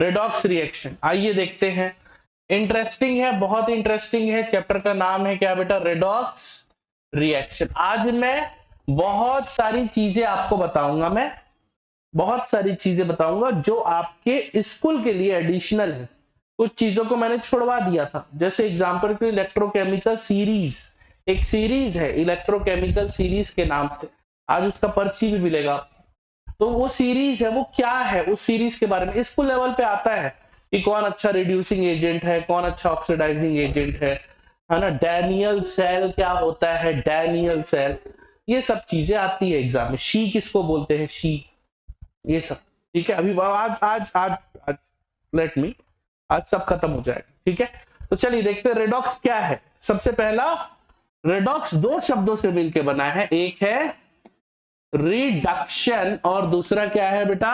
Redox reaction. आइए देखते हैं, इंटरेस्टिंग है, बहुत इंटरेस्टिंग है। चैप्टर का नाम है क्या बेटा? Redox reaction. आज मैं बहुत सारी चीजें आपको बताऊंगा, मैं बहुत सारी चीजें बताऊंगा जो आपके स्कूल के लिए एडिशनल है। कुछ चीजों को मैंने छुड़वा दिया था, जैसे एग्जांपल के इलेक्ट्रोकेमिकल सीरीज, एक सीरीज है इलेक्ट्रोकेमिकल सीरीज के नाम से, आज उसका पर्ची भी मिलेगा। तो वो सीरीज है, वो क्या है, उस सीरीज के बारे में स्कूल लेवल पे आता है कि कौन अच्छा रिड्यूसिंग एजेंट है, कौन अच्छा ऑक्सीडाइजिंग एजेंट है ना। डैनियल सेल क्या होता है, डैनियल सेल, ये सब चीजें आती है एग्जाम में। शी किसको बोलते हैं, शी, ये सब ठीक है। अभी आज आज आज आज लेट मी, आज सब खत्म हो जाएगा, ठीक है। तो चलिए देखते हैं रेडॉक्स क्या है। सबसे पहला, रेडॉक्स दो शब्दों से मिलकर बना है, एक है रिडक्शन और दूसरा क्या है बेटा?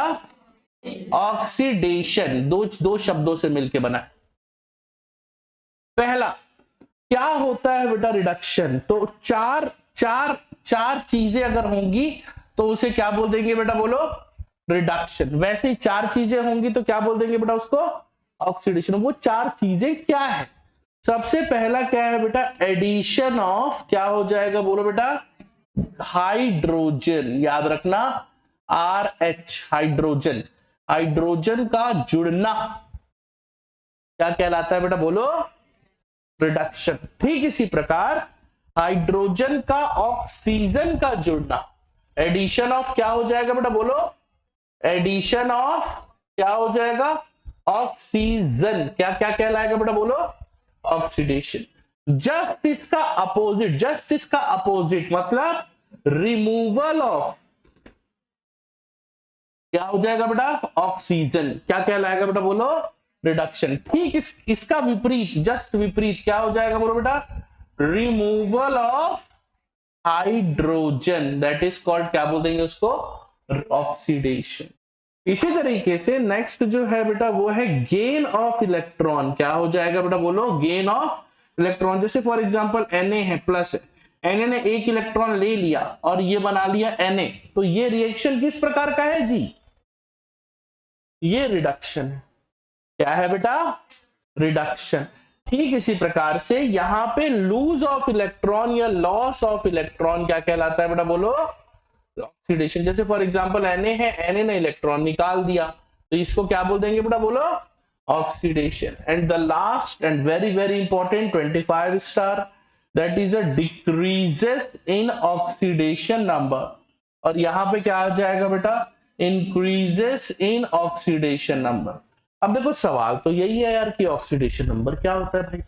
ऑक्सीडेशन। दो शब्दों से मिलकर बना है। पहला क्या होता है बेटा? रिडक्शन। तो चार चीजें अगर होंगी तो उसे क्या बोल देंगे बेटा? बोलो, रिडक्शन। वैसे ही चार चीजें होंगी तो क्या बोल देंगे बेटा उसको? ऑक्सीडेशन। वो चार चीजें क्या है? सबसे पहला क्या है बेटा? एडिशन ऑफ, क्या हो जाएगा बोलो बेटा? हाइड्रोजन। याद रखना, RH, हाइड्रोजन। हाइड्रोजन का जुड़ना क्या कहलाता है बेटा? बोलो, रिडक्शन। ठीक इसी प्रकार हाइड्रोजन का ऑक्सीजन का जुड़ना, एडिशन ऑफ क्या हो जाएगा बेटा? बोलो, एडिशन ऑफ क्या हो जाएगा? ऑक्सीजन। क्या क्या कहलाएगा बेटा? बोलो, ऑक्सीडेशन। जस्ट इसका अपोजिट मतलब रिमूवल ऑफ क्या हो जाएगा बेटा? ऑक्सीजन। क्या कहलाएगा बेटा? बोलो, रिडक्शन। ठीक इसका विपरीत, जस्ट विपरीत क्या हो जाएगा बोलो बेटा? Removal of hydrogen, that is called, क्या बोल देंगे उसको? ऑक्सीडेशन। इसी तरीके से नेक्स्ट जो है बेटा वो है गेन ऑफ इलेक्ट्रॉन। क्या हो जाएगा बेटा? बोलो, गेन ऑफ इलेक्ट्रॉन। जैसे फॉर एग्जांपल Na है, प्लस Na ने एक इलेक्ट्रॉन ले लिया और ये बना लिया Na, तो ये रिएक्शन किस प्रकार का है जी? ये रिडक्शन है। क्या है बेटा? रिडक्शन। ठीक इसी प्रकार से यहां पे लूज ऑफ इलेक्ट्रॉन या लॉस ऑफ इलेक्ट्रॉन क्या कहलाता है बेटा? बोलो, ऑक्सीडेशन। जैसे फॉर एग्जांपल Na है, Na ने इलेक्ट्रॉन निकाल दिया, तो इसको क्या बोल देंगे बेटा? बोलो, oxidation. And the last and very very important 25 star, that is a decreases in oxidation number. और यहां पे क्या आ जाएगा बेटा? Increases in oxidation number. अब देखो सवाल तो यही है यार कि ऑक्सीडेशन नंबर क्या होता है भाई?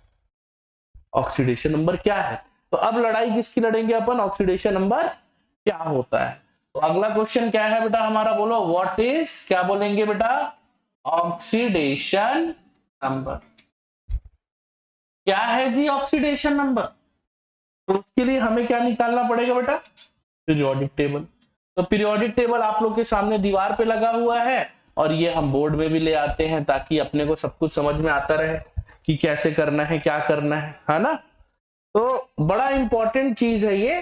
ऑक्सीडेशन नंबर क्या है? तो अब लड़ाई किसकी लड़ेंगे अपन? ऑक्सीडेशन नंबर क्या होता है। तो अगला क्वेश्चन क्या है बेटा हमारा? बोलो, व्हाट इज, क्या बोलेंगे बेटा? Oxidation number. क्या है जी ऑक्सीडेशन नंबर? तो उसके लिए हमें क्या निकालना पड़ेगा बेटा? Periodic table. तो पीरियोडिक टेबल आप लोग के सामने दीवार पे लगा हुआ है और ये हम बोर्ड में भी ले आते हैं ताकि अपने को सब कुछ समझ में आता रहे कि कैसे करना है, क्या करना है ना। तो बड़ा इंपॉर्टेंट चीज है ये,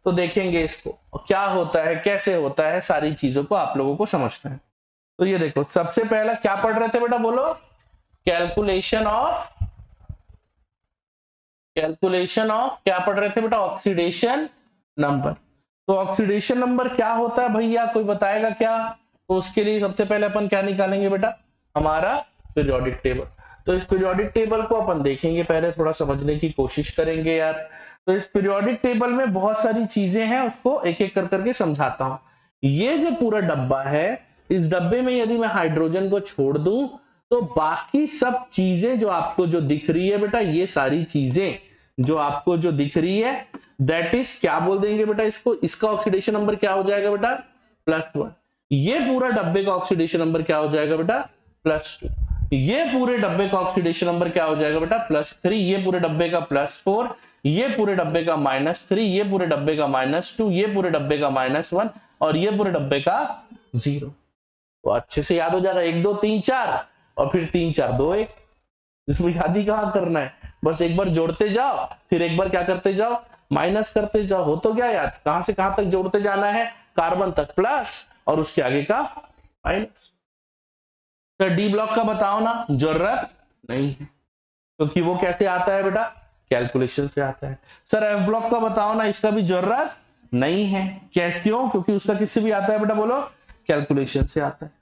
तो देखेंगे इसको क्या होता है, कैसे होता है, सारी चीजों को आप लोगों को समझना है। तो ये देखो, सबसे पहला क्या पढ़ रहे थे बेटा? बोलो, कैलकुलेशन ऑफ क्या पढ़ रहे थे बेटा? Oxidation number. तो ऑक्सीडेशन नंबर क्या होता है भैया, कोई बताएगा क्या? तो उसके लिए सबसे पहले अपन क्या निकालेंगे बेटा? हमारा पीरियोडिक टेबल। तो इस पीरियोडिक टेबल को अपन देखेंगे, पहले थोड़ा समझने की कोशिश करेंगे यार। तो इस पीरियोडिक टेबल में बहुत सारी चीजें हैं, उसको एक एक कर करके समझाता हूं। ये जो पूरा डब्बा है, इस डब्बे में यदि मैं हाइड्रोजन को छोड़ दूं तो बाकी सब चीजें जो आपको जो दिख रही है बेटा, ये सारी चीजें जो आपको जो दिख रही है, दैट इज क्या बोल देंगे बेटा इसको? इसका ऑक्सीडेशन नंबर क्या हो जाएगा बेटा? +1। ये पूरा डब्बे का ऑक्सीडेशन नंबर क्या हो जाएगा बेटा? +2। ये पूरे डब्बे का ऑक्सीडेशन नंबर क्या हो जाएगा बेटा? +3। ये पूरे डब्बे का +4, ये पूरे डब्बे का -3, ये पूरे डब्बे का -2, ये पूरे डब्बे का -1 और ये पूरे डब्बे का 0। तो अच्छे से याद हो जाएगा, 1 2 3 4 और फिर 3 4 2 1। इसमें याद ही कहां करना है, बस एक बार जोड़ते जाओ, फिर एक बार क्या करते जाओ? माइनस करते जाओ। हो तो गया याद, कहां से कहां तक जोड़ते जाना है? कार्बन तक प्लस और उसके आगे का माइनस। सर डी ब्लॉक का बताओ ना, जरूरत नहीं है क्योंकि वो कैसे आता है बेटा, कैलकुलेशन से आता है। सर एफ ब्लॉक का बताओ ना, इसका भी जरूरत नहीं है, क्यों, क्योंकि उसका किससे भी आता है बेटा, बोलो, कैलकुलेशन से आता है।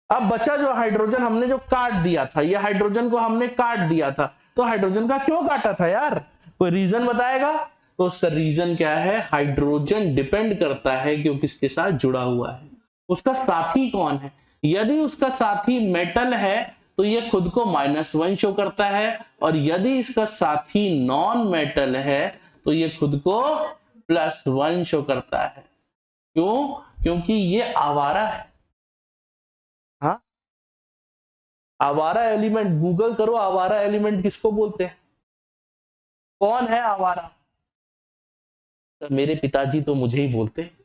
अब बचा जो हाइड्रोजन हमने जो काट दिया था, ये हाइड्रोजन को हमने काट दिया था, तो हाइड्रोजन का क्यों काटा था यार, कोई रीजन बताएगा? तो उसका रीजन क्या है, हाइड्रोजन डिपेंड करता है कि वो किसके साथ जुड़ा हुआ है, उसका साथी कौन है। यदि उसका साथी मेटल है तो ये खुद को -1 शो करता है, और यदि इसका साथी नॉन मेटल है तो ये खुद को +1 शो करता है। क्यों? क्योंकि ये आवारा है। हाँ, आवारा एलिमेंट, गूगल करो आवारा एलिमेंट किसको बोलते हैं, कौन है आवारा? तो मेरे पिताजी तो मुझे ही बोलते हैं।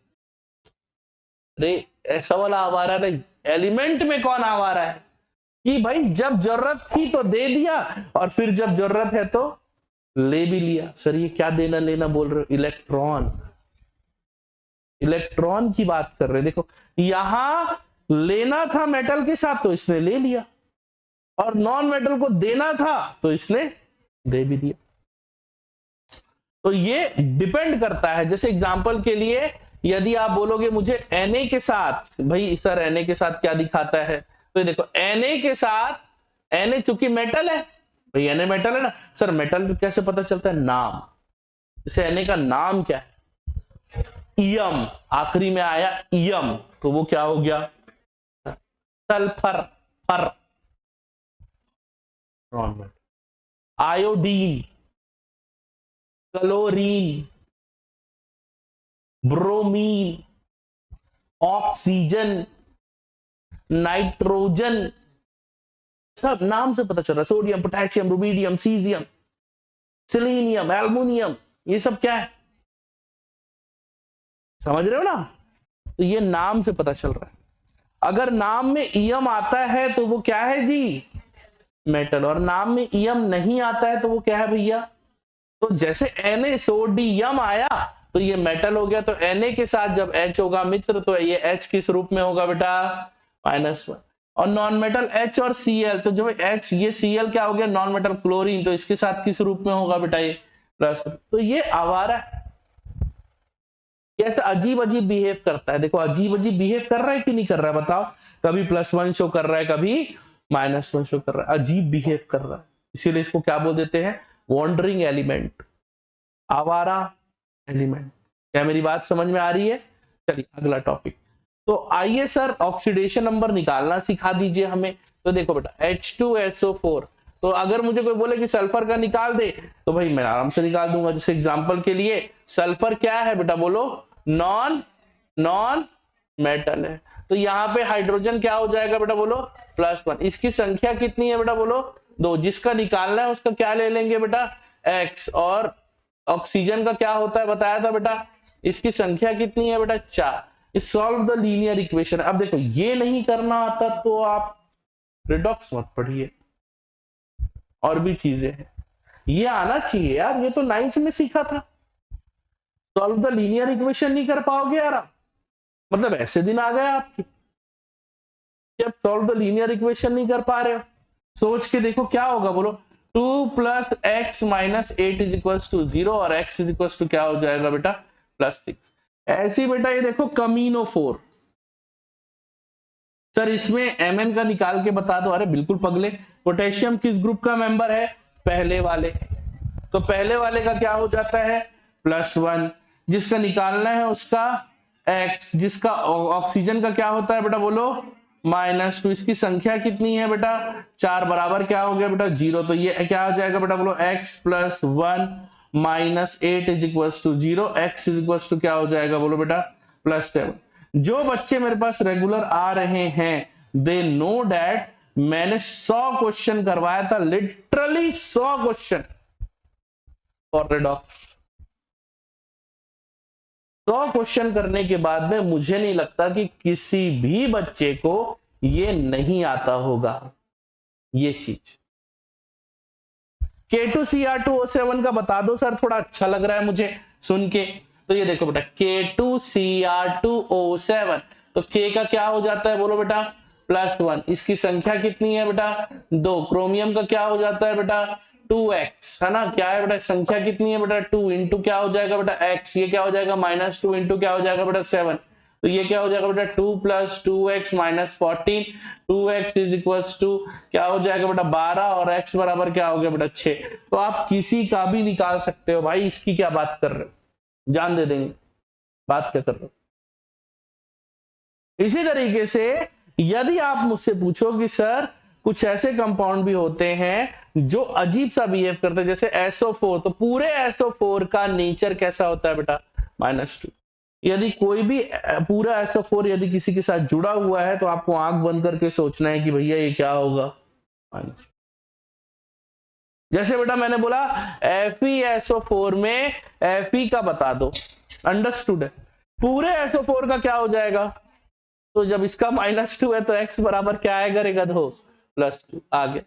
अरे ऐसा वाला आवारा नहीं, एलिमेंट में कौन आवारा है कि भाई जब जरूरत थी तो दे दिया और फिर जब जरूरत है तो ले भी लिया। सर ये क्या देना लेना बोल रहे हो, इलेक्ट्रॉन, इलेक्ट्रॉन की बात कर रहे हैं। देखो यहां लेना था मेटल के साथ तो इसने ले लिया, और नॉन मेटल को देना था तो इसने दे भी दिया। तो ये डिपेंड करता है। जैसे एग्जांपल के लिए यदि आप बोलोगे मुझे Na के साथ, भाई सर Na के साथ क्या दिखाता है, तो ये देखो Na के साथ, Na चूंकि मेटल है, भाई Na मेटल है ना, सर मेटल कैसे पता चलता है, नाम, जैसे Na का नाम क्या है, इयम, आखिरी में आया इयम, तो वो क्या हो गया, सल्फर, फर, iodine, chlorine, bromine, oxygen, nitrogen, सब नाम से पता चल रहा है। Sodium, potassium, rubidium, caesium, selenium, aluminium, ये सब क्या है, समझ रहे हो ना? तो ये नाम से पता चल रहा है। अगर नाम में ईयम आता है तो वो क्या है जी, मेटल, और नाम में ईयम नहीं आता है तो वो क्या है भैया, तो जैसे NaSODium आया तो ये मेटल हो गया, तो Na के साथ जब H होगा मित्र तो ये H किस रूप में होगा बेटा, -1, और नॉन मेटल H और Cl, तो जब H, ये Cl क्या हो गया, नॉन मेटल क्लोरीन, तो इसके साथ किस रूप में होगा बेटा, ये प्लस। तो ये आवारा है, कैसे अजीब अजीब बिहेव करता है। देखो अजीब अजीब बिहेव कर रहा है कि नहीं कर रहा है, बताओ, कभी +1 शो कर रहा है, कभी -1 शो कर रहा है, अजीब बिहेव कर रहा है, इसीलिए इसको क्या बोल देते हैं, वॉन्डरिंग एलिमेंट, आवारा एलिमेंट। क्या मेरी बात समझ में आ रही है? चलिए अगला टॉपिक। तो आइए सर ऑक्सीडेशन नंबर निकालना सिखा दीजिए हमें। तो देखो बेटा H2SO4, तो अगर मुझे कोई बोले कि सल्फर का निकाल दे तो भाई मैं आराम से निकाल दूंगा। जैसे एग्जांपल के लिए सल्फर क्या है बेटा, बोलो, नॉन मेटल है, तो यहाँ पे हाइड्रोजन क्या हो जाएगा बेटा, बोलो, +1। इसकी संख्या कितनी है बेटा, बोलो, 2। जिसका निकालना है उसका क्या ले लेंगे बेटा, X, और ऑक्सीजन का क्या होता है बताया था बेटा, इसकी संख्या कितनी है बेटा, 4। Solve the linear equation. अब देखो ये नहीं करना आता तो आप रिडॉक्स मत पढ़िए, और भी चीजें हैं, ये आना चाहिए यार, ये तो 9th में सीखा था। सॉल्व द लीनियर इक्वेशन नहीं कर पाओगे यार आप, मतलब ऐसे दिन आ गए आपके कि आप सॉल्व द लीनियर इक्वेशन नहीं कर पा रहे हो। सोच के देखो क्या होगा, बोलो, 2 + x - 8 = 0, और x क्या हो जाएगा बेटा, +6। ऐसी बेटा ये देखो कमीनो 4, सर इसमें Mn का निकाल के बता दो। अरे बिल्कुल पगले, पोटेशियम किस ग्रुप का मेंबर है, पहले वाले, तो पहले वाले का क्या हो जाता है, +1। जिसका निकालना है उसका X, जिसका ऑक्सीजन का क्या होता है बेटा, बोलो, -2। इसकी संख्या कितनी है बेटा, 4, बराबर क्या हो गया बेटा, 0। तो ये क्या हो जाएगा बेटा, बोलो, x + 1 - 8 = 0, x क्या हो जाएगा, बोलो बेटा, +7। जो बच्चे मेरे पास रेगुलर आ रहे हैं दे नो डैट मैंने 100 क्वेश्चन करवाया था, literally 100 question for redox. 100 question करने के बाद में मुझे नहीं लगता कि किसी भी बच्चे को ये नहीं आता होगा ये चीज। K2Cr2O7 का बता दो सर, थोड़ा अच्छा लग रहा है मुझे सुन के। तो ये देखो बेटा K2Cr2O7, तो K का क्या हो जाता है, बोलो बेटा, +1। इसकी संख्या कितनी है बेटा 2। क्रोमियम का क्या हो जाता है बेटा 2x, है ना, क्या है बेटा संख्या कितनी है बेटा 2 इंटू क्या हो जाएगा बेटा x, ये क्या हो जाएगा -2 इंटू क्या हो जाएगा बेटा 7, तो ये क्या हो जाएगा बेटा 2 + 2x - 14, 2x = क्या हो जाएगा बेटा 12 और x बराबर क्या हो गया बेटा 6। तो आप किसी का भी निकाल सकते हो भाई, इसकी क्या बात कर रहे हो, जान दे देंगे, बात क्या कर रहे हो। इसी तरीके से यदि आप मुझसे पूछो कि सर कुछ ऐसे कंपाउंड भी होते हैं जो अजीब सा बिहेव करते हैं, जैसे SO4, तो पूरे SO4 का नेचर कैसा होता है बेटा -2। यदि कोई भी पूरा SO4 यदि किसी के साथ जुड़ा हुआ है तो आपको आंख बंद करके सोचना है कि भैया ये क्या होगा -2। जैसे बेटा मैंने बोला FeSO4 में Fe का बता दो, अंडरस्टूड है। पूरे SO4 का क्या हो जाएगा, तो जब इसका -2 है तो x बराबर क्या आएगा रे गधो +2। आगे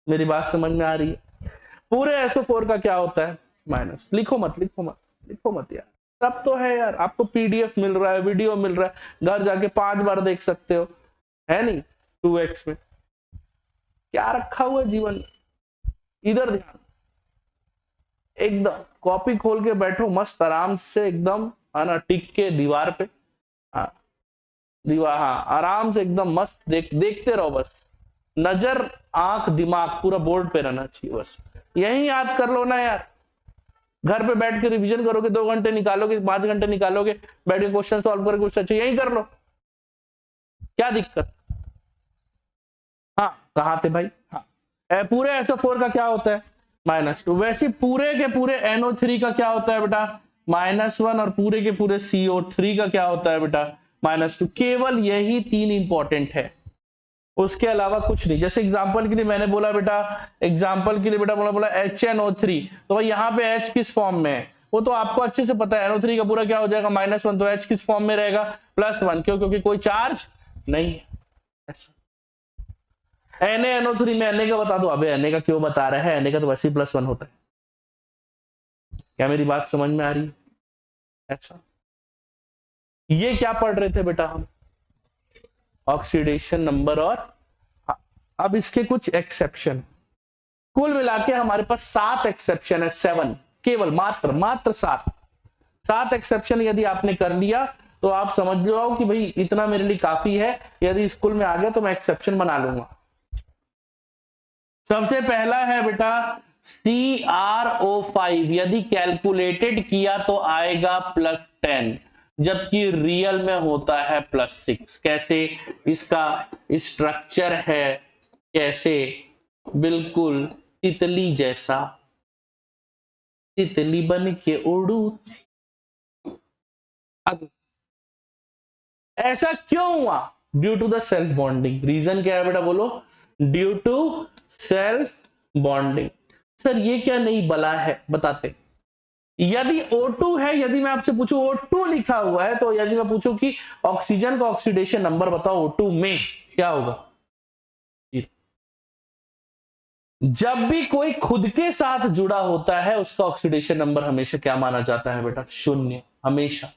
मेरी बात समझ में आ रही है। पूरे SO4 का क्या होता है माइनस, लिखो मत लिखो मत लिखो मत यार, तब तो है यार, आपको PDF मिल रहा है, वीडियो मिल रहा है, घर जाके 5 बार देख सकते हो, है नहीं। 2x में क्या रखा हुआ जीवन में, इधर ध्यान, एकदम कॉपी खोल के बैठो मस्त आराम से, एकदम है ना, टिक के दीवार पे, हाँ दीवार, हाँ आराम से एकदम मस्त देखते रहो बस, नजर आंख दिमाग पूरा बोर्ड पे रहना चाहिए बस। यही याद कर लो ना यार, घर पे बैठ के रिवीजन करोगे, 2 घंटे निकालोगे, 5 घंटे निकालोगे, बैठ के क्वेश्चन सॉल्व करके कुछ अच्छा यही कर लो, क्या दिक्कत। हाँ कहाँ थे भाई, हाँ पूरे SO4 का क्या होता है -2। वैसे पूरे के पूरे NO3 का क्या होता है बेटा -1, और पूरे के पूरे CO3 का क्या होता है बेटा -2। केवल यही 3 इंपॉर्टेंट है, उसके अलावा कुछ नहीं। जैसे एग्जांपल के लिए मैंने बोला बेटा, एग्जांपल के लिए बेटा बोला HNO3, तो भाई यहाँ पे H किस फॉर्म में है, वो तो आपको अच्छे से पता है, NO3 का पूरा क्या हो जाएगा -1, तो H किस फॉर्म में रहेगा +1, क्यों, क्योंकि कोई चार्ज नहीं है। ऐसा NaNO3 में Na का बता दो, अबे Na का क्यों बता रहा है, Na का तो वैसे ही +1 होता है। क्या मेरी बात समझ में आ रही है। ऐसा ये क्या पढ़ रहे थे बेटा हम, ऑक्सीडेशन नंबर, और अब इसके कुछ एक्सेप्शन, कुल मिला के हमारे पास 7 एक्सेप्शन है, 7 केवल, मात्र 7 एक्सेप्शन यदि आपने कर लिया तो आप समझ जाओ कि भाई इतना मेरे लिए काफी है, यदि स्कूल में आ गया तो मैं एक्सेप्शन बना लूंगा। सबसे पहला है बेटा CrO5, यदि कैलकुलेटेड किया तो आएगा +10, जबकि रियल में होता है +6। कैसे, इसका स्ट्रक्चर है कैसे, बिल्कुल तितली जैसा, तितली बन के उड़ू। ऐसा क्यों हुआ, due to the self bonding. Reason क्या है बेटा बोलो, due to self bonding. Sir ये क्या नई बला है, बताते। यदि O2 है, यदि मैं आपसे पूछूं O2 लिखा हुआ है, तो यदि मैं पूछूं कि ऑक्सीजन का ऑक्सीडेशन नंबर बताओ O2 में, क्या होगा। जब भी कोई खुद के साथ जुड़ा होता है उसका ऑक्सीडेशन नंबर हमेशा क्या माना जाता है बेटा 0, हमेशा।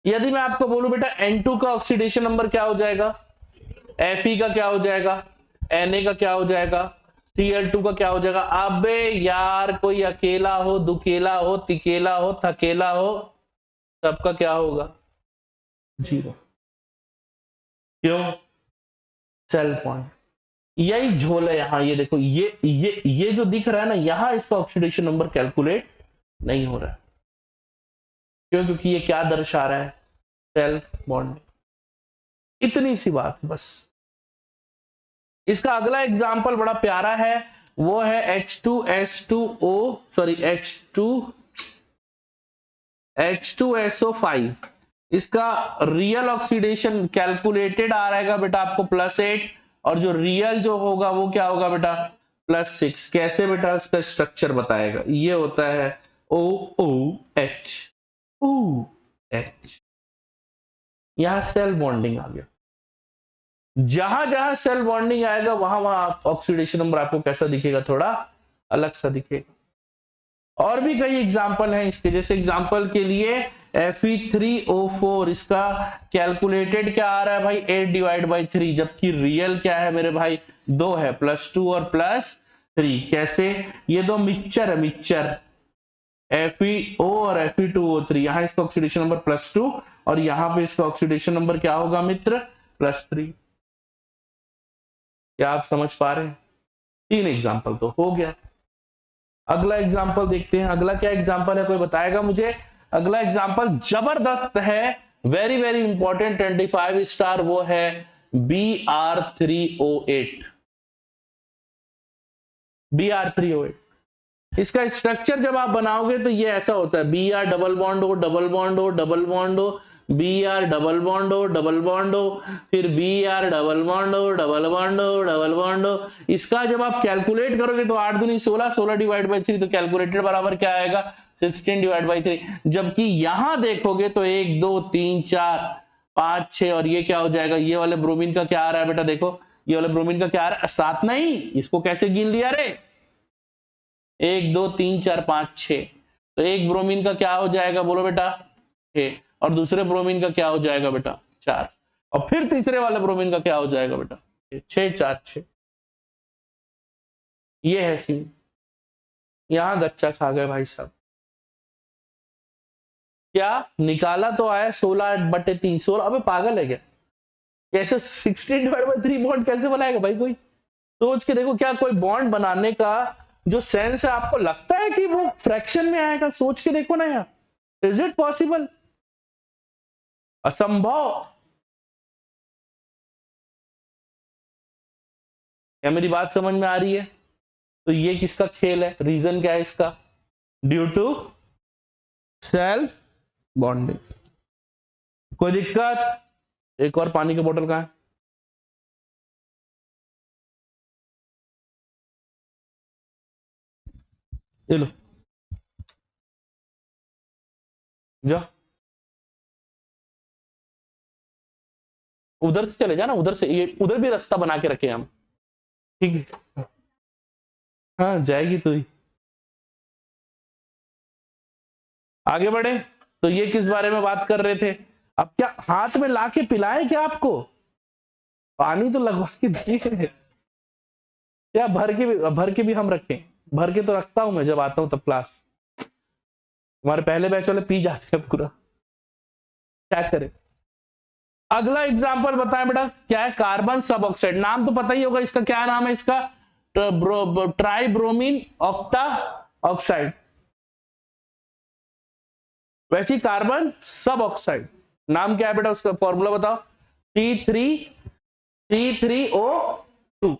यदि मैं आपको बोलूं बेटा N2 का ऑक्सीडेशन नंबर क्या हो जाएगा, Fe का क्या हो जाएगा, Na का क्या हो जाएगा, Cl2 का क्या हो जाएगा। अबे यार कोई अकेला हो, दुकेला हो, तिकेला हो, थकेला हो, सबका क्या होगा 0। क्यों, सेल्फ बॉन्ड। यही झोल है यहां, ये देखो, ये जो दिख रहा है ना, यहां इसका ऑक्सीडेशन नंबर कैलकुलेट नहीं हो रहा है। क्यों, क्योंकि ये क्या दर्शा रहा है, सेल्फ बॉन्ड। इतनी सी बात बस। इसका अगला एग्जाम्पल बड़ा प्यारा है, वो है H2SO, सॉरी H2SO5। इसका रियल ऑक्सीडेशन कैलकुलेटेड आ रहेगा बेटा आपको +8, और जो रियल जो होगा वो क्या होगा बेटा +6। कैसे बेटा, इसका स्ट्रक्चर बताएगा। ये होता है OOH, यहां सेल बॉन्डिंग आ गया। जहां जहां सेल बॉन्डिंग आएगा वहां वहां ऑक्सीडेशन नंबर आपको कैसा दिखेगा, थोड़ा अलग सा दिखेगा। और भी कई एग्जाम्पल हैं इसके, जैसे एग्जाम्पल के लिए Fe3O4 इसका कैलकुलेटेड क्या आ रहा है भाई 8 डिवाइड बाई 3, जबकि रियल क्या है मेरे भाई 2 है, +2 और +3। कैसे? ये दो मिक्सचर है, मिक्सचर FeO और Fe2O3, यहाँ इसका ऑक्सीडेशन नंबर +2 और यहाँ पे इसका ऑक्सीडेशन नंबर क्या होगा मित्र +3। क्या आप समझ पा रहे हैं? 3 एग्जाम्पल तो हो गया। अगला एग्जाम्पल देखते हैं। अगला क्या एग्जाम्पल है, कोई बताएगा मुझे? अगला एग्जाम्पल जबरदस्त है, वेरी वेरी इंपॉर्टेंट 25 स्टार, वो है Br3O8। Br3O8 इसका स्ट्रक्चर जब आप बनाओगे तो ये ऐसा होता है, Br डबल बॉन्ड हो, डबल बॉन्ड हो, डबल बॉन्ड हो, Br डबल बॉन्ड हो, डबल बॉन्ड हो, फिर Br डबल बॉन्ड हो, डबल बॉन्ड हो, डबल बॉन्ड हो। इसका जब आप कैलकुलेट करोगे तो 8 दूनी 16, 16 डिवाइड बाई 3, तो कैलकुलेटेड बराबर क्या आएगा 16 डिवाइड बाई 3। जबकि यहां देखोगे तो 1 2 3 4 5 6 और ये क्या हो जाएगा, ये वाले ब्रोमीन का क्या आ रहा है बेटा, देखो ये वाले ब्रोमीन का क्या आ रहा है 7, नहीं इसको कैसे गिन लिया रे, 1 2 3 4 5 6, तो एक ब्रोमीन का क्या हो जाएगा बोलो बेटा 6, और दूसरे ब्रोमीन का क्या हो जाएगा बेटा 4, और फिर तीसरे वाले ब्रोमीन का क्या हो जाएगा बेटा 6 4 6। ये है सीन। यहां गच्चा खा गए भाई साहब। क्या निकाला तो आया 16/3, 16, अबे पागल है क्या? कैसे 16/3 बॉन्ड कैसे बनाएगा भाई कोई? सोच के देखो, क्या कोई बॉन्ड बनाने का जो सेंस है आपको लगता है कि वो फ्रैक्शन में आएगा? सोच के देखो ना यार, इज इट पॉसिबल? असंभव। क्या मेरी बात समझ में आ रही है? तो ये किसका खेल है? रीजन क्या है इसका? Due to self bonding. कोई दिक्कत? एक और पानी की बोतल कहां है? ये लो, जा उधर से चले जा ना, उधर से, ये उधर भी रास्ता बना के रखे हम, ठीक है? हाँ जाएगी तो ही। आगे बढ़े। तो ये किस बारे में बात कर रहे थे? अब क्या हाथ में लाके पिलाएं क्या आपको? पानी तो लगवा के दिए, क्या भर के भी हम रखें? भर के तो रखता हूं मैं, जब आता हूं तब क्लास। हमारे पहले बैच वाले पी जाते हैं पूरा, क्या करें? अगला एग्जांपल बताएं बेटा, क्या है? कार्बन सब ऑक्साइड। नाम तो पता ही होगा इसका, क्या नाम है इसका? ट्राइब्रोमीन ऑक्टा ऑक्साइड। वैसी कार्बन सब ऑक्साइड नाम क्या है बेटा? उसका फॉर्मूला बताओ। C3O2,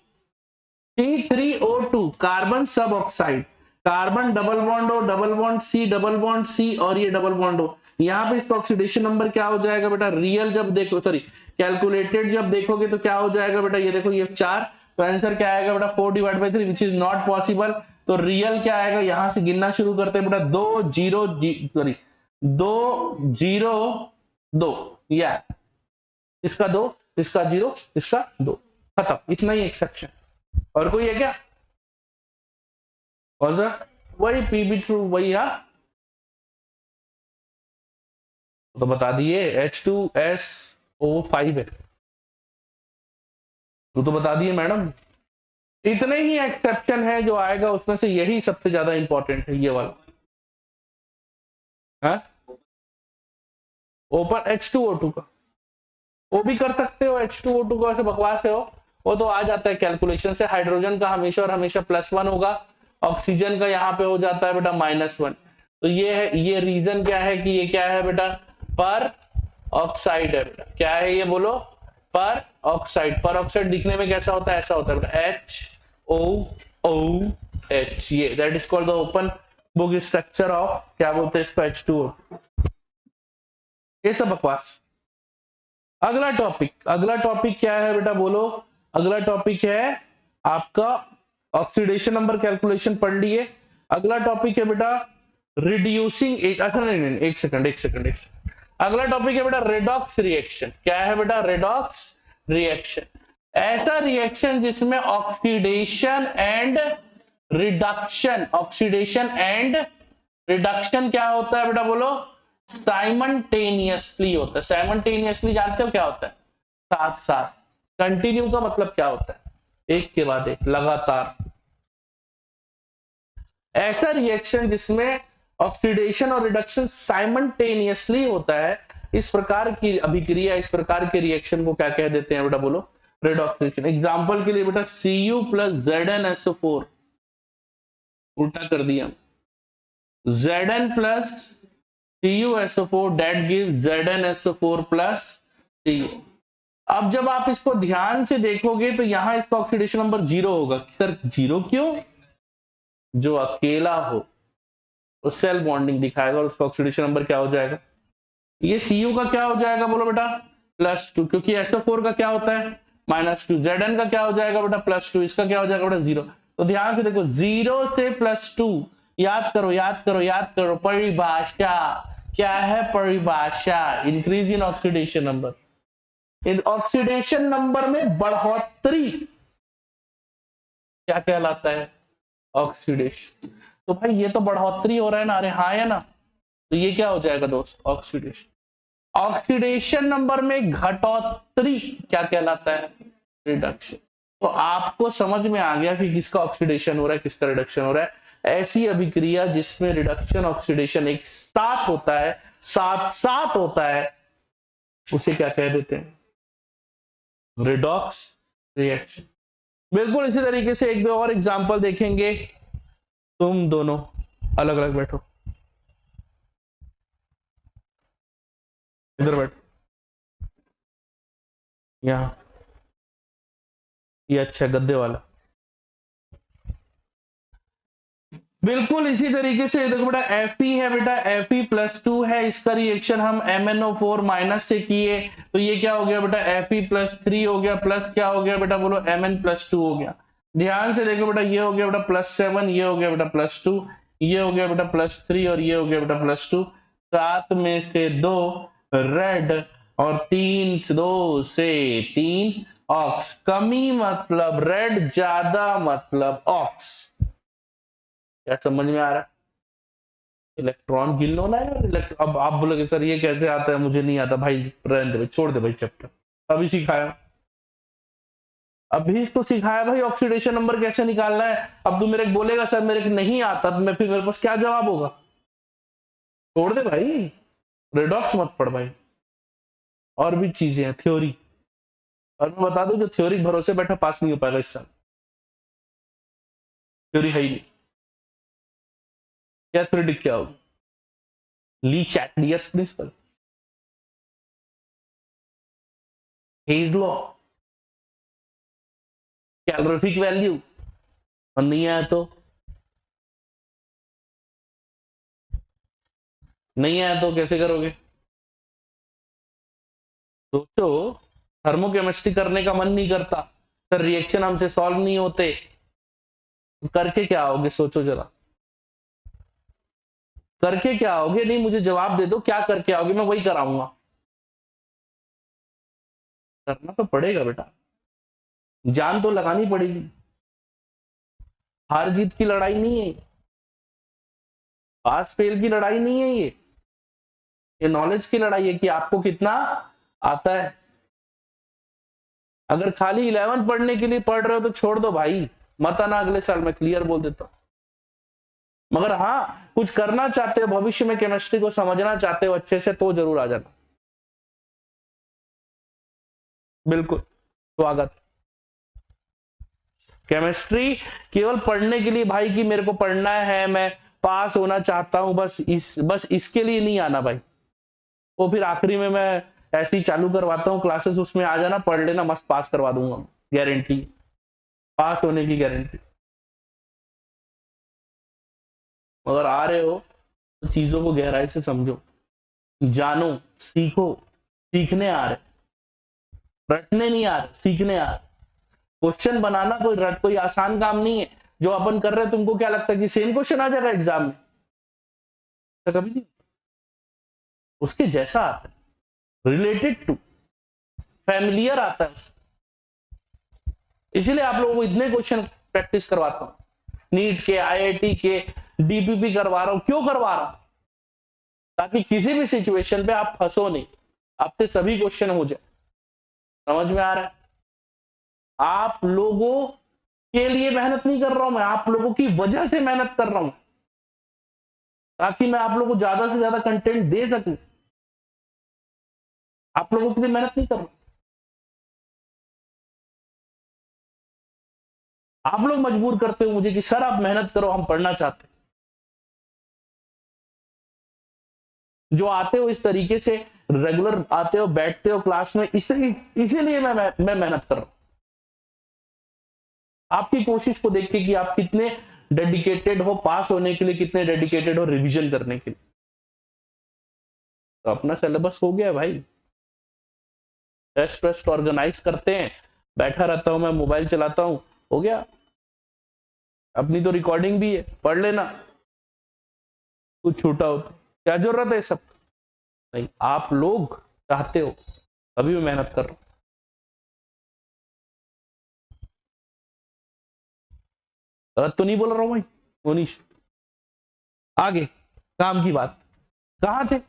C3O2 कार्बन सब ऑक्साइड। कार्बन डबल बॉन्ड हो, double bond C, double bond C, और ये डबल बॉन्ड हो। यहाँ पे इसका ऑक्सीडेशन नंबर क्या हो जाएगा बेटा? रियल जब देखो, सॉरी कैलकुलेटेड जब देखोगे तो क्या हो जाएगा बेटा? ये देखो, ये 4, तो आंसर क्या आएगा बेटा? 4 divide by 3, which is not possible. तो रियल क्या आएगा? यहां से गिनना शुरू करते हैं बेटा, 2 0 सॉरी 2 0 2, या इसका 2, इसका 0, इसका 2, खत्म। इतना ही एक्सेप्शन, और कोई है क्या? और सर वही Pb2 वही। हाँ तो बता दिए H2SO5 है, तो बता दिए मैडम। इतने ही एक्सेप्शन है जो आएगा, उसमें से यही सबसे ज्यादा इंपॉर्टेंट है, ये वाला। हाँ ओपन H2O2 का, वो भी कर सकते हो। H2O2 का ऐसे बकवास है वो तो आ जाता है कैलकुलेशन से। हाइड्रोजन का हमेशा और हमेशा +1 होगा, ऑक्सीजन का यहाँ पे हो जाता है बेटा -1। तो ये है, ये रीजन क्या है कि ये क्या है बेटा? पर ऑक्साइड है बेटा। क्या है ये बोलो? पर ऑक्साइड। पर ऑक्साइड दिखने में कैसा होता है? ऐसा होता है बेटा, HOOH। ये that is called the open book structure of, क्या बोलते हैं इसको? H2O। ये सब बकवास। अगला टॉपिक क्या है बेटा बोलो? अगला टॉपिक है आपका ऑक्सीडेशन नंबर कैलकुलेशन पढ़ लिए। अगला टॉपिक है बेटा रिड्यूसिंग, एक सेकंड। अगला टॉपिक है बेटा रेडॉक्स रिएक्शन। क्या है बेटा? Redox reaction. ऐसा रिएक्शन जिसमें ऑक्सीडेशन एंड रिडक्शन क्या होता है बेटा बोलो? साइमल्टेनियसली होता है। साइमल्टेनियसली जानते हो क्या होता है? साथ साथ। कंटिन्यू का मतलब क्या होता है? एक के बाद एक, लगातार। ऐसा रिएक्शन जिसमें ऑक्सीडेशन और रिडक्शन साइमल्टेनियसली होता है, इस प्रकार की अभिक्रिया, इस प्रकार के रिएक्शन को क्या कह देते हैं बेटा? बोलो, रेडॉक्स रिएक्शन। एग्जांपल के लिए बेटा Cu प्लस ZnSO4, उल्टा कर दिया, Zn plus CuSO4 that gives ZnSO4 plus Cu। अब जब आप इसको ध्यान से देखोगे तो यहां इसका ऑक्सीडेशन नंबर 0 होगा। सर 0 क्यों? जो अकेला हो वो सेल बॉन्डिंग दिखाएगा और उसका ऑक्सीडेशन नंबर क्या हो जाएगा? ये Cu का क्या हो जाएगा? बोलो बेटा, +2, क्योंकि SO4 का क्या होता है? -2। Zn का क्या हो जाएगा बेटा? +2। इसका क्या हो जाएगा बेटा? 0। तो ध्यान से देखो, 0 से +2, याद करो याद करो याद करो, परिभाषा क्या है? परिभाषा increase in oxidation number. In oxidation number में बढ़ोतरी क्या कहलाता है? ऑक्सीडेशन। तो भाई ये तो बढ़ोतरी हो रहा है ना? अरे हाँ या ना? तो ये क्या हो जाएगा दोस्त? ऑक्सीडेशन। ऑक्सीडेशन नंबर में घटोतरी क्या कहलाता है? रिडक्शन। तो आपको समझ में आ गया कि किसका ऑक्सीडेशन हो रहा है, किसका रिडक्शन हो रहा है। ऐसी अभिक्रिया जिसमें रिडक्शन ऑक्सीडेशन एक साथ होता है, साथ साथ होता है, उसे क्या कह देते हैं? Redox reaction. बिल्कुल इसी तरीके से एक दो और एग्जांपल देखेंगे। तुम दोनों अलग अलग बैठो, इधर बैठो, यहां। ये अच्छा गद्दे वाला। बिल्कुल इसी तरीके से देखो बेटा, Fe है बेटा, Fe+2 है, इसका रिएक्शन हम MnO4 माइनस से किए, तो ये क्या हो गया बेटा? Fe+3 हो गया, प्लस क्या हो गया बेटा? बोलो, Mn+2 हो गया। ध्यान से देखो बेटा, ये हो गया बेटा +7, ये हो गया बेटा +2, ये हो गया बेटा +3 और ये हो गया बेटा +2। 7 में से 2 रेड और 2 से 3 ऑक्स। कमी मतलब रेड, ज्यादा मतलब ऑक्स। क्या समझ में आ रहा है? इलेक्ट्रॉन गिन लो ना यार। अब आप बोलोगे सर ये कैसे आता है? मुझे नहीं आता भाई, रहने दे भाई, छोड़ दे भाई चैप्टर। अभी सिखाया, अभी इसको सिखाया भाई ऑक्सीडेशन नंबर कैसे निकालना है। अब तू मेरे को बोलेगा सर मेरे को नहीं आता, तो मैं फिर मेरे पास क्या जवाब होगा? छोड़ दे भाई, रेडॉक्स मत पढ़ भाई। और भी चीजें हैं, थ्योरी। और मैं बता दूं, जो थ्योरी भरोसे बैठा पास नहीं हो पाएगा इस साल। थ्योरी है ही नहीं। क्या थ्योरी क्या होगी? Le Chatelier's principle, Hess's law, calorific value. और नहीं आया तो नहीं आया तो कैसे करोगे? सोचो, थर्मोकेमिस्ट्री करने का मन नहीं करता, सर रिएक्शन हमसे सॉल्व नहीं होते, करके क्या आओगे? सोचो जरा, करके क्या आओगे? नहीं, मुझे जवाब दे दो, क्या करके आओगे? मैं वही कराऊंगा। करना तो पड़ेगा बेटा, जान तो लगानी पड़ेगी। हार जीत की लड़ाई नहीं है, पास फेल की लड़ाई नहीं है, ये नॉलेज की लड़ाई है कि आपको कितना आता है। अगर खाली 11 पढ़ने के लिए पढ़ रहे हो तो छोड़ दो भाई, मत आना अगले साल, मैं क्लियर बोल देता हूं। मगर हाँ, कुछ करना चाहते हो, भविष्य में केमिस्ट्री को समझना चाहते हो अच्छे से, तो जरूर आ जाना। बिल्कुल स्वागत। केमिस्ट्री केवल पढ़ने के लिए भाई, कि मेरे को पढ़ना है, मैं पास होना चाहता हूं, बस इसके लिए नहीं आना भाई। वो फिर आखिरी में मैं ऐसे ही चालू करवाता हूँ क्लासेस, उसमें आ जाना, पढ़ लेना, मस्त पास करवा दूंगा, गारंटी, पास होने की गारंटी। अगर आ रहे हो तो चीजों को गहराई से समझो, जानो, सीखो। सीखने आ रहे, रटने नहीं आ रहे, सीखने आ रहे। क्वेश्चन बनाना कोई आसान काम नहीं है। जो अपन कर रहे हैं, तुमको क्या लगता है कि सेम क्वेश्चन आ जाएगा एग्जाम में? तो कभी नहीं, उसके जैसा आता है, रिलेटेड टू, फैमिलियर आता है। इसीलिए आप लोगों को इतने क्वेश्चन प्रैक्टिस करवाता हूं, नीट के, IIT के, DPP करवा रहा हूं। क्यों करवा रहा हूं? ताकि किसी भी सिचुएशन पे आप फंसो नहीं, आपसे सभी क्वेश्चन हो जाए। समझ में आ रहा है? आप लोगों के लिए मेहनत नहीं कर रहा हूं मैं, आप लोगों की वजह से मेहनत कर रहा हूं, ताकि मैं आप लोगों को ज्यादा से ज्यादा कंटेंट दे सकूं। आप लोगों के लिए मेहनत नहीं कर रहा हूं, आप लोग मजबूर करते हो मुझे कि सर आप मेहनत करो, हम पढ़ना चाहते हैं। जो आते हो इस तरीके से, रेगुलर आते हो, बैठते हो क्लास में, इसीलिए मैं मेहनत कर रहा हूं। आपकी कोशिश को देख के कि आप कितने डेडिकेटेड हो पास होने के लिए, कितने डेडिकेटेड हो रिवीजन करने के लिए। तो अपना सिलेबस हो गया भाई, टेस्ट वेस्ट ऑर्गेनाइज करते हैं, बैठा रहता हूं मैं, मोबाइल चलाता हूं, हो गया। अपनी तो रिकॉर्डिंग भी है, पढ़ लेना, कुछ छूटा हो तो। क्या जरूरत है सब? नहीं, आप लोग चाहते हो अभी मैं मेहनत कर रहा हूं। गलत तो नहीं बोल रहा हूं भाई मोनीश? आगे काम की बात, कहां थे?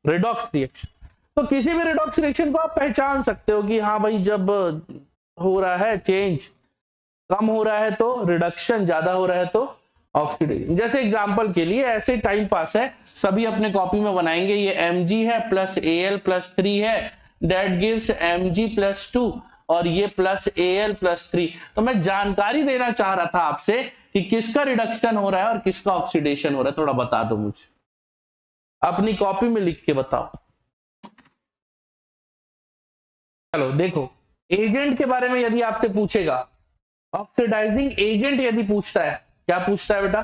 Redox reaction. तो किसी भी रेडॉक्स रिएक्शन को आप पहचान सकते हो कि हाँ भाई, जब हो रहा है चेंज, कम हो रहा है तो रिडक्शन, ज्यादा हो रहा है तो ऑक्सीडेशन। जैसे एग्जांपल के लिए ऐसे टाइम पास है, सभी अपने कॉपी में बनाएंगे, ये Mg है प्लस Al+3 है, दैट गिव्स Mg+2, और ये प्लस Al+3। तो मैं जानकारी देना चाह रहा था आपसे कि किसका रिडक्शन हो रहा है और किसका ऑक्सीडेशन हो रहा है, थोड़ा बता दो मुझे, अपनी कॉपी में लिख के बताओ। चलो देखो, एजेंट के बारे में यदि आपसे पूछेगा, ऑक्सीडाइजिंग एजेंट यदि पूछता है, क्या पूछता है बेटा?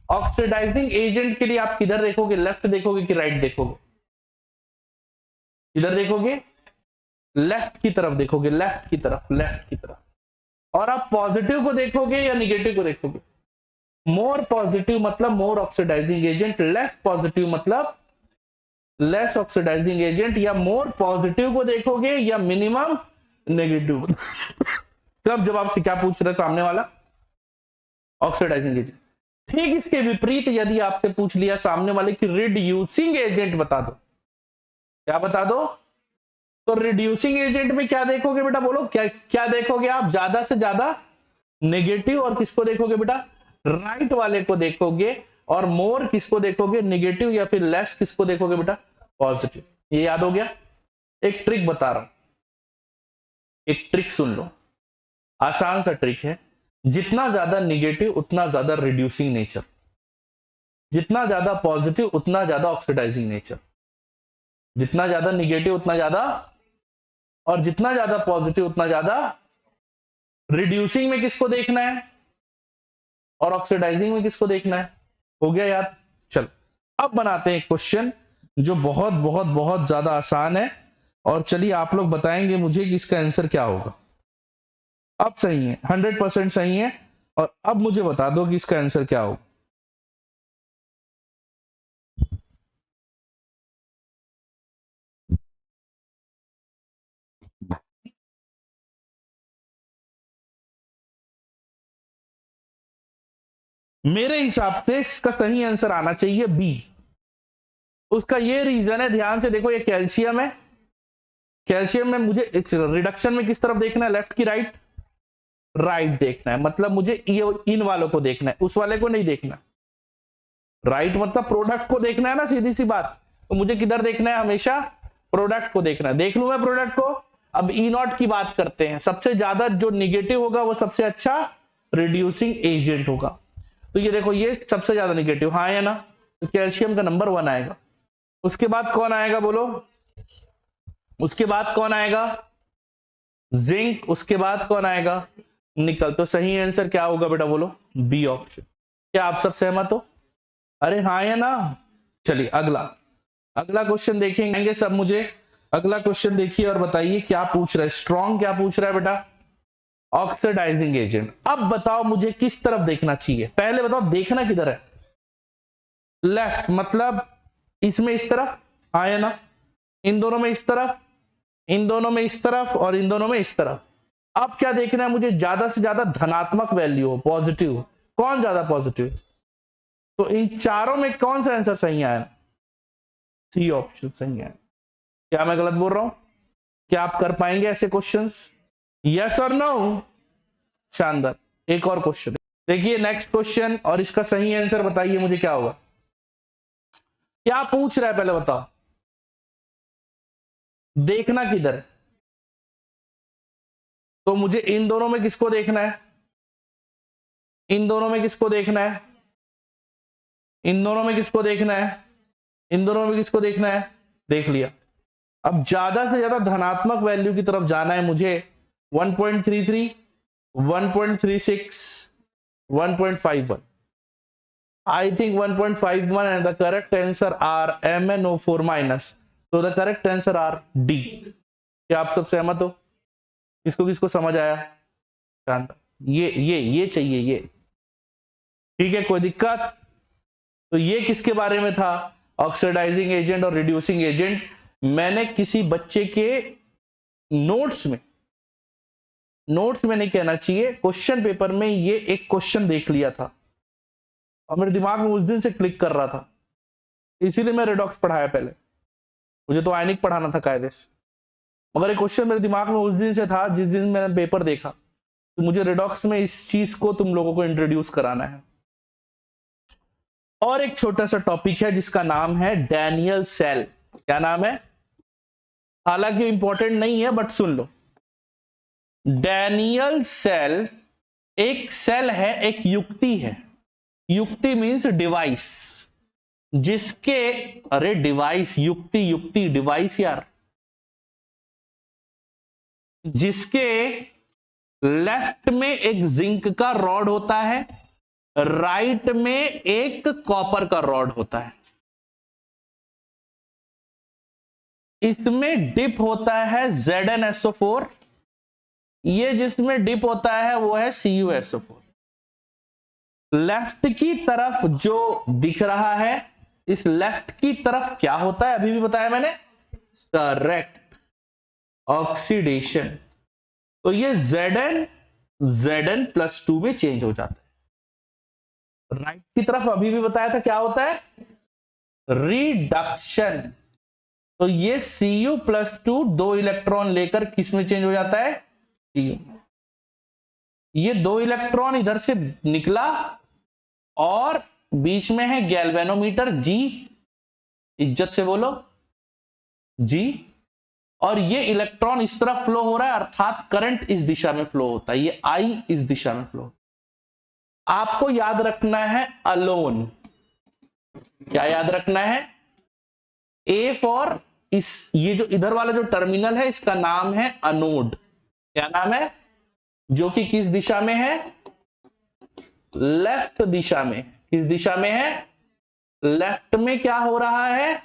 ऑक्सीडाइजिंग एजेंट के लिए आप किधर देखोगे, लेफ्ट देखोगे कि राइट देखोगे? किधर देखोगे? लेफ्ट की तरफ देखोगे, लेफ्ट की तरफ, लेफ्ट की तरफ। और आप पॉजिटिव को देखोगे या निगेटिव को देखोगे? मोर पॉजिटिव मतलब मोर ऑक्सीडाइजिंग एजेंट, लेस पॉजिटिव मतलब लेस ऑक्सीडाइजिंग एजेंट, या मोर पॉजिटिव को देखोगे या मिनिमम नेगेटिव। कब, जब आपसे क्या पूछ रहे सामने वाला? Oxidising agent. ठीक इसके विपरीत यदि आपसे पूछ लिया सामने वाले कि रिड्यूसिंग एजेंट बता दो, क्या बता दो? तो रिड्यूसिंग एजेंट में क्या देखोगे बेटा, बोलो क्या क्या देखोगे आप? ज्यादा से ज्यादा नेगेटिव, और किसको देखोगे बेटा? राइट वाले को देखोगे। और मोर किसको देखोगे? नेगेटिव, या फिर लेस किसको देखोगे बेटा? पॉजिटिव। ये याद हो गया? एक ट्रिक बता रहा हूं, एक ट्रिक सुन लो, आसान सा ट्रिक है। जितना ज्यादा निगेटिव उतना ज्यादा रिड्यूसिंग नेचर, जितना ज्यादा पॉजिटिव उतना ज्यादा ऑक्सीडाइजिंग नेचर, जितना ज्यादा निगेटिव उतना ज्यादा, और जितना ज्यादा पॉजिटिव उतना ज्यादा। रिड्यूसिंग में किसको देखना है और ऑक्सीडाइजिंग में किसको देखना है? हो गया याद? चलो अब बनाते हैं क्वेश्चन जो बहुत बहुत बहुत ज्यादा आसान है, और चलिए आप लोग बताएंगे मुझे कि इसका आंसर क्या होगा। अब सही है, 100% सही है, और अब मुझे बता दो कि इसका आंसर क्या होगा। मेरे हिसाब से इसका सही आंसर आना चाहिए बी। उसका ये रीजन है, ध्यान से देखो, ये कैल्शियम है, कैल्शियम में मुझे रिडक्शन में किस तरफ देखना है? लेफ्ट की राइट? राइट देखना है, मतलब मुझे ये इन वालों को देखना है, उस वाले को नहीं देखना। राइट मतलब प्रोडक्ट को देखना है ना, सीधी सी बात। तो मुझे किधर देखना है? हमेशा प्रोडक्ट को देखना है। देख लू मैं प्रोडक्ट को। अब ई नॉट की बात करते हैं, सबसे ज्यादा जो निगेटिव होगा वो सबसे अच्छा रिड्यूसिंग एजेंट होगा। तो ये देखो, ये सबसे ज्यादा निगेटिव, हाँ या ना? तो कैल्शियम का नंबर 1 आएगा। उसके बाद कौन आएगा बोलो? उसके बाद कौन आएगा? जिंक। उसके बाद कौन आएगा? निकल। तो सही आंसर क्या होगा बेटा, बोलो? B option. क्या आप सब सहमत हो? अरे हाँ या ना? चलिए अगला, अगला क्वेश्चन देखेंगे सब। मुझे अगला क्वेश्चन देखिए और बताइए क्या पूछ रहा है। स्ट्रॉन्ग क्या पूछ रहा है बेटा? Oxidising agent. अब बताओ मुझे किस तरफ देखना चाहिए, पहले बताओ देखना किधर है? लेफ्ट मतलब इसमें इस तरफ, हाँ या ना? इन दोनों में इस तरफ, इन दोनों में इस तरफ, और इन दोनों में इस तरफ। अब क्या देखना है मुझे? ज्यादा से ज्यादा धनात्मक वैल्यू हो, पॉजिटिव। कौन ज्यादा पॉजिटिव? तो इन चारों में कौन सा आंसर सही आया? 3 ऑप्शन सही है। क्या मैं गलत बोल रहा हूं? क्या आप कर पाएंगे ऐसे क्वेश्चंस? यस और नो? शानदार। एक और क्वेश्चन देखिए, नेक्स्ट क्वेश्चन, और इसका सही आंसर बताइए मुझे क्या होगा। क्या पूछ रहा है पहले बताओ, देखना किधर है? तो मुझे इन दोनों में किसको देखना है? इन दोनों में किसको देखना है? इन दोनों में किसको देखना है? इन दोनों में किसको देखना है? देख लिया। अब ज्यादा से ज्यादा धनात्मक वैल्यू की तरफ जाना है मुझे। 1.33, 1.36, 1.51। I think 1.51 and the correct answer are MnO4 minus. So the correct answer are D. क्या आप सब सहमत हो? इसको किसको समझ आया? शानदार। ये चाहिए ये। ठीक है, कोई दिक्कत? तो ये किसके बारे में था? ऑक्सीडाइजिंग एजेंट और रिड्यूसिंग एजेंट। मैंने किसी बच्चे के नोट्स में नहीं कहना चाहिए, क्वेश्चन पेपर में ये एक क्वेश्चन देख लिया था और मेरे दिमाग में उस दिन से क्लिक कर रहा था, इसीलिए मैं रेडॉक्स पढ़ाया। पहले मुझे तो आयनिक पढ़ाना था कायदे से, मगर एक क्वेश्चन मेरे दिमाग में उस दिन से था जिस दिन मैंने पेपर देखा। तो मुझे रेडॉक्स में इस चीज को तुम लोगों को इंट्रोड्यूस कराना है। और एक छोटा सा टॉपिक है जिसका नाम है डैनियल सेल। क्या नाम है? हालांकि इंपॉर्टेंट नहीं है, बट सुन लो। डैनियल सेल एक सेल है, एक युक्ति है। युक्ति मीन्स डिवाइस, जिसके, अरे डिवाइस, युक्ति डिवाइस यार, जिसके लेफ्ट में एक जिंक का रॉड होता है, राइट में एक कॉपर का रॉड होता है। इसमें डिप होता है ZnSO4, ये जिसमें डिप होता है वो है CuSO4। लेफ्ट की तरफ जो दिख रहा है, इस लेफ्ट की तरफ क्या होता है? अभी भी बताया मैंने, करेक्ट, ऑक्सीडेशन। तो ये Zn+2 में चेंज हो जाता है। राइट की तरफ अभी भी बताया था क्या होता है? रिडक्शन। तो ये Cu+2 2 इलेक्ट्रॉन लेकर किस में चेंज हो जाता है? Cu। ये 2 इलेक्ट्रॉन इधर से निकला और बीच में है गैल्वेनोमीटर G, इज्जत से बोलो G, और ये इलेक्ट्रॉन इस तरफ फ्लो हो रहा है, अर्थात करंट इस दिशा में फ्लो होता है, ये I इस दिशा में फ्लो। आपको याद रखना है अलोन। क्या याद रखना है? A फॉर इस, ये जो इधर वाला जो टर्मिनल है इसका नाम है अनोड। क्या नाम है? जो कि किस दिशा में है? लेफ्ट दिशा में। किस दिशा में है? लेफ्ट में। क्या हो रहा है?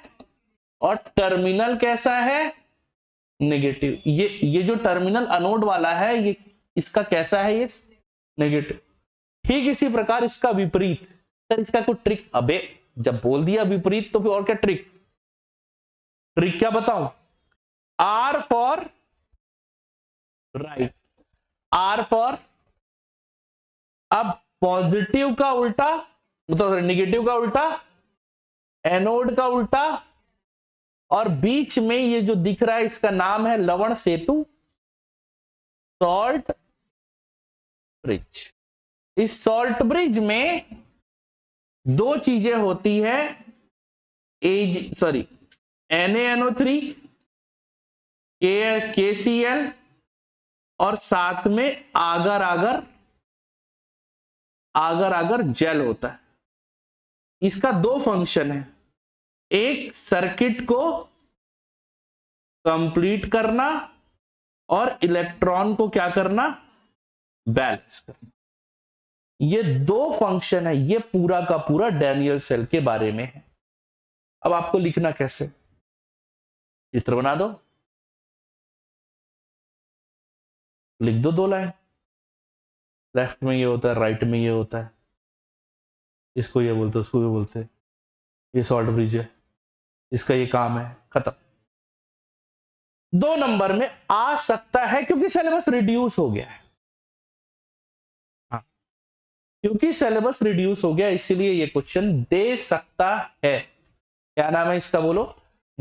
और टर्मिनल कैसा है? नेगेटिव। ये जो टर्मिनल अनोड वाला है, ये इसका कैसा है? ये नेगेटिव। ठीक इसी प्रकार इसका विपरीत। सर इसका कोई ट्रिक? अबे जब बोल दिया विपरीत तो फिर और क्या ट्रिक? ट्रिक क्या बताऊं? R for right, R for, अब पॉजिटिव का उल्टा, मतलब नेगेटिव का उल्टा, एनोड का उल्टा, और बीच में ये जो दिख रहा है इसका नाम है लवण सेतु, सॉल्ट ब्रिज। इस सॉल्ट ब्रिज में दो चीजें होती है, NaNO3, KCl, और साथ में आगर आगर जेल होता है। इसका दो फंक्शन है, एक सर्किट को कंप्लीट करना और इलेक्ट्रॉन को क्या करना? बैलेंस करना। ये दो फंक्शन है, ये पूरा का पूरा डैनियल सेल के बारे में है। अब आपको लिखना कैसे? चित्र बना दो, लिख दो 2 लाइन। लेफ्ट में ये होता है, राइट में ये होता है, इसको ये बोलते, उसको ये बोलते, ये सॉल्ट ब्रिज है, इसका ये काम है, खत्म। 2 नंबर में आ सकता है क्योंकि सिलेबस रिड्यूस हो गया है। हाँ, क्योंकि सिलेबस रिड्यूस हो गया इसीलिए ये क्वेश्चन दे सकता है। क्या नाम है इसका बोलो?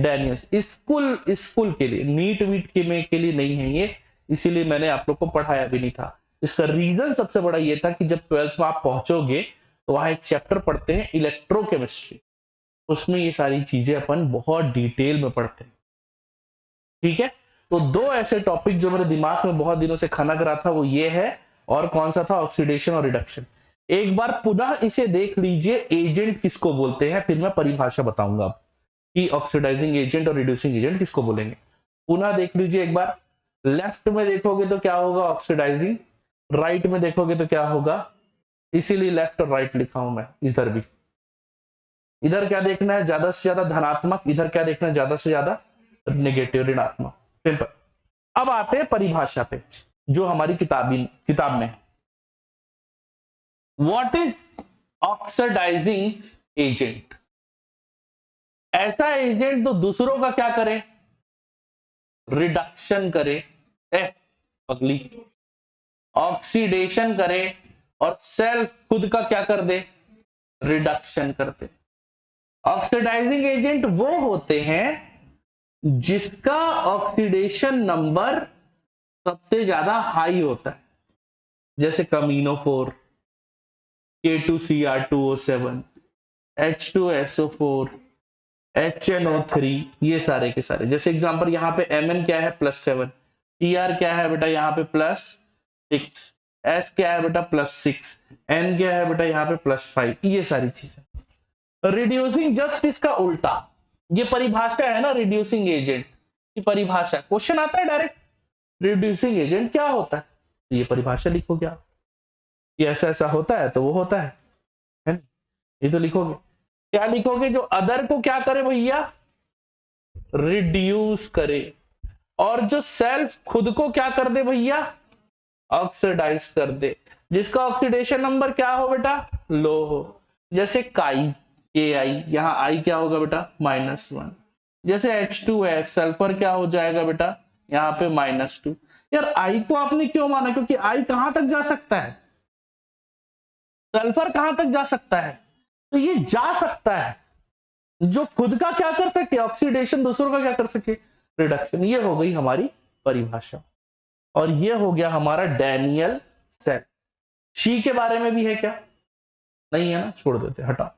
डेनियस। स्कूल के लिए, नीट वीट के लिए नहीं है ये, इसीलिए मैंने आप लोग को पढ़ाया भी नहीं था। इसका रीजन सबसे बड़ा ये था कि जब 12th में आप पहुंचोगे तो वहां एक चैप्टर पढ़ते हैं इलेक्ट्रोकेमिस्ट्री, उसमें ये सारी चीजें अपन बहुत डिटेल में पढ़ते हैं। ठीक है, तो दो ऐसे टॉपिक जो मेरे दिमाग में बहुत दिनों से खनक रहा था वो ये है, और कौन सा था, ऑक्सीडेशन और रिडक्शन। एक बार पुनः इसे देख लीजिए, एजेंट किसको बोलते हैं, फिर मैं परिभाषा बताऊंगा अब कि ऑक्सीडाइजिंग एजेंट और रिड्यूसिंग एजेंट किसको बोलेंगे। पुनः देख लीजिए एक बार, लेफ्ट में देखोगे तो क्या होगा, ऑक्सीडाइजिंग, राइट में देखोगे तो क्या होगा, इसीलिए लेफ्ट और राइट लिखा हूं मैं। इधर भी, इधर क्या देखना है, ज्यादा से ज्यादा धनात्मक, इधर क्या देखना है, ज्यादा से ज्यादा नेगेटिव, ऋणात्मक। सिंपल। अब आते हैं परिभाषा पे जो हमारी किताब में है। What is oxidising agent? ऐसा एजेंट तो दूसरों का क्या करे, रिडक्शन करे, अगली ऑक्सीडेशन करे, और सेल्फ खुद का क्या कर दे, रिडक्शन कर दे। ऑक्सीडाइजिंग एजेंट वो होते हैं जिसका ऑक्सीडेशन नंबर सबसे ज्यादा हाई होता है, जैसे कमीनोफोर, K2Cr2O7, H2SO4, HNO3, ये सारे के सारे। जैसे एग्जांपल यहाँ पे Mn क्या है, +7, Tr क्या है बेटा यहाँ पे +6, S क्या है बेटा +6, N क्या है बेटा यहाँ पे +5, ये सारी चीजें। रिड्यूसिंग जस्ट इसका उल्टा, ये परिभाषा है ना रिड्यूसिंग एजेंट की परिभाषा, क्वेश्चन आता है डायरेक्ट, रिड्यूसिंग एजेंट क्या होता है, तो ये परिभाषा लिखोगे आप, ये ऐसा ऐसा होता है तो वो होता है ना, ये तो लिखोगे। क्या लिखोगे, जो अदर को क्या करे भैया, रिड्यूस करे, और जो सेल्फ खुद को क्या कर दे भैया, ऑक्सीडाइज कर दे, जिसका ऑक्सीडेशन नंबर क्या हो बेटा, लो हो। जैसे काई, Ki, यहां आई क्या होगा बेटा, -1। जैसे H2S, सल्फर क्या हो जाएगा बेटा, यहाँ पे -2। यार आई को आपने क्यों माना, क्योंकि आई कहां तक जा सकता है, सल्फर कहां तक जा सकता है, तो ये जा सकता है जो खुद का क्या कर सके, ऑक्सीडेशन, दूसरों का क्या कर सके, रिडक्शन। ये हो गई हमारी परिभाषा, और ये हो गया हमारा डैनियल सेल। शी के बारे में भी है क्या, नहीं है ना, छोड़ देते, हटा,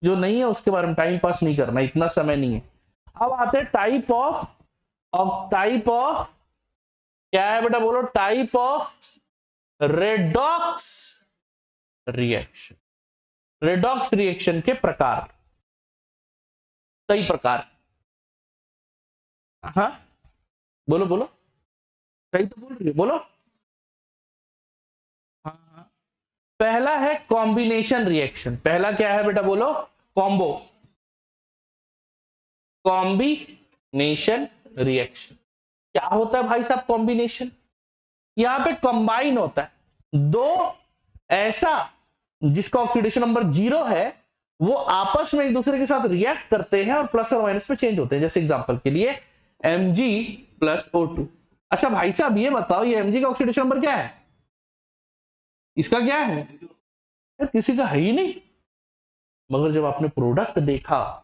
जो नहीं है उसके बारे में टाइम पास नहीं करना, इतना समय नहीं है। अब आते हैं टाइप ऑफ क्या है बेटा, बोलो, type of redox reaction. Redox reaction के प्रकार, कई प्रकार। हाँ बोलो बोलो, सही तो बोल रही है, बोलो। हाँ, पहला है कॉम्बिनेशन रिएक्शन। पहला क्या है बेटा, बोलो, कॉम्बिनेशन रिएक्शन। क्या होता है भाई साहब कॉम्बिनेशन, यहां पे कंबाइन होता है दो ऐसा जिसका ऑक्सीडेशन नंबर 0 है, वो आपस में एक दूसरे के साथ रिएक्ट करते हैं और प्लस और माइनस में चेंज होते हैं। जैसे एग्जांपल के लिए Mg+O2। अच्छा भाई साहब ये बताओ, ये Mg का ऑक्सीडेशन नंबर क्या है, इसका क्या है, यार किसी का है ही नहीं। मगर जब आपने प्रोडक्ट देखा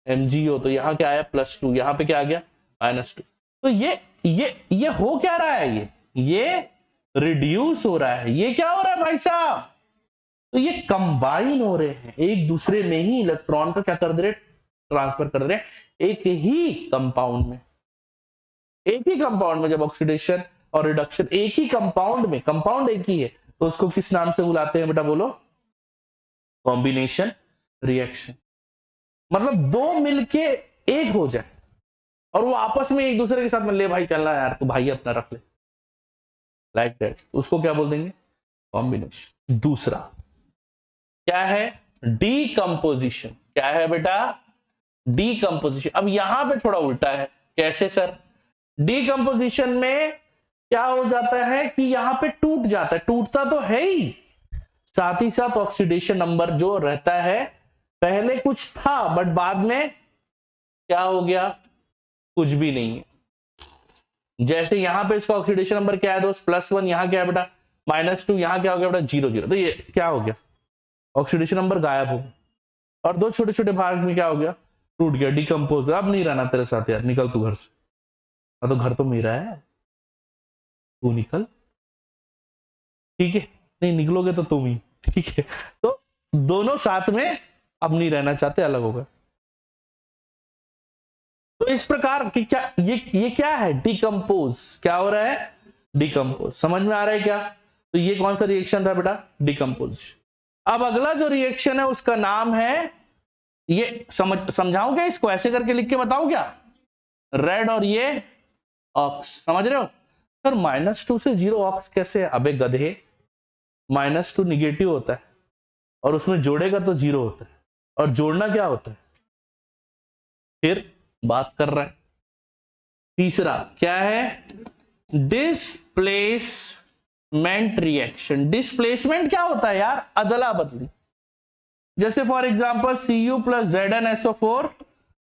MgO, तो यहां क्या आया, +2, यहां पे क्या आ गया, -2। तो ये हो क्या रहा है, ये रिड्यूस हो रहा है। ये क्या हो रहा है भाई साहब, तो ये कंबाइन हो रहे हैं, एक दूसरे में ही इलेक्ट्रॉन का क्या कर दे रहे, ट्रांसफर कर दे रहे, एक ही कंपाउंड में जब ऑक्सीडेशन और रिडक्शन एक ही कंपाउंड में, कंपाउंड एक ही है, तो उसको किस नाम से बुलाते हैं बेटा, बोलो, कॉम्बिनेशन रिएक्शन। मतलब दो मिलके एक हो जाए और वो आपस में एक दूसरे के साथ ले भाई चलना यार, तो भाई अपना रख ले, लाइक दैट, उसको क्या बोल देंगे, कॉम्बिनेशन। दूसरा क्या है, डीकंपोजिशन। क्या है बेटा, डीकंपोजिशन। अब यहां पे थोड़ा उल्टा है, कैसे सर, डीकंपोजिशन में क्या हो जाता है कि यहां पे टूट जाता है, टूटता तो है ही, साथ ही साथ ऑक्सीडेशन नंबर जो रहता है, पहले कुछ था बट बाद में क्या हो गया, कुछ भी नहीं है। जैसे यहां पे इसका ऑक्सीडेशन नंबर क्या है दोस्त, +1, यहां क्या है बेटा, -2, यहां क्या हो गया बेटा, 0 0। तो ये क्या हो गया, ऑक्सीडेशन नंबर गायब हो गया, और दो छोटे छोटे भाग में क्या हो गया, टूट गया, डिकम्पोज, अब नहीं रहना तेरे साथ यार, निकल तू घर से। तो घर तो मेरा है, तू निकल, ठीक है? नहीं निकलोगे तो तुम ही, ठीक है? तो दोनों साथ में अब नहीं रहना चाहते, अलग हो गए। तो इस प्रकार की क्या ये क्या है? डिकम्पोज। क्या हो रहा है? डिकम्पोज। समझ में आ रहा है क्या? तो ये कौन सा रिएक्शन था बेटा? डिकम्पोज। अब अगला जो रिएक्शन है उसका नाम है, ये समझाऊं क्या इसको? ऐसे करके लिख के बताऊं क्या? रेड और ये ऑक्स, समझ रहे हो? सर -2 से 0 ऑक्स कैसे? अबे गधे, -2 निगेटिव होता है और उसमें जोड़ेगा तो 0 होता है, और जोड़ना क्या होता है? फिर बात कर रहा है। तीसरा क्या है? Displacement reaction. डिस्प्लेसमेंट क्या होता है यार? अदला बदली। जैसे for example Cu plus ZnSO4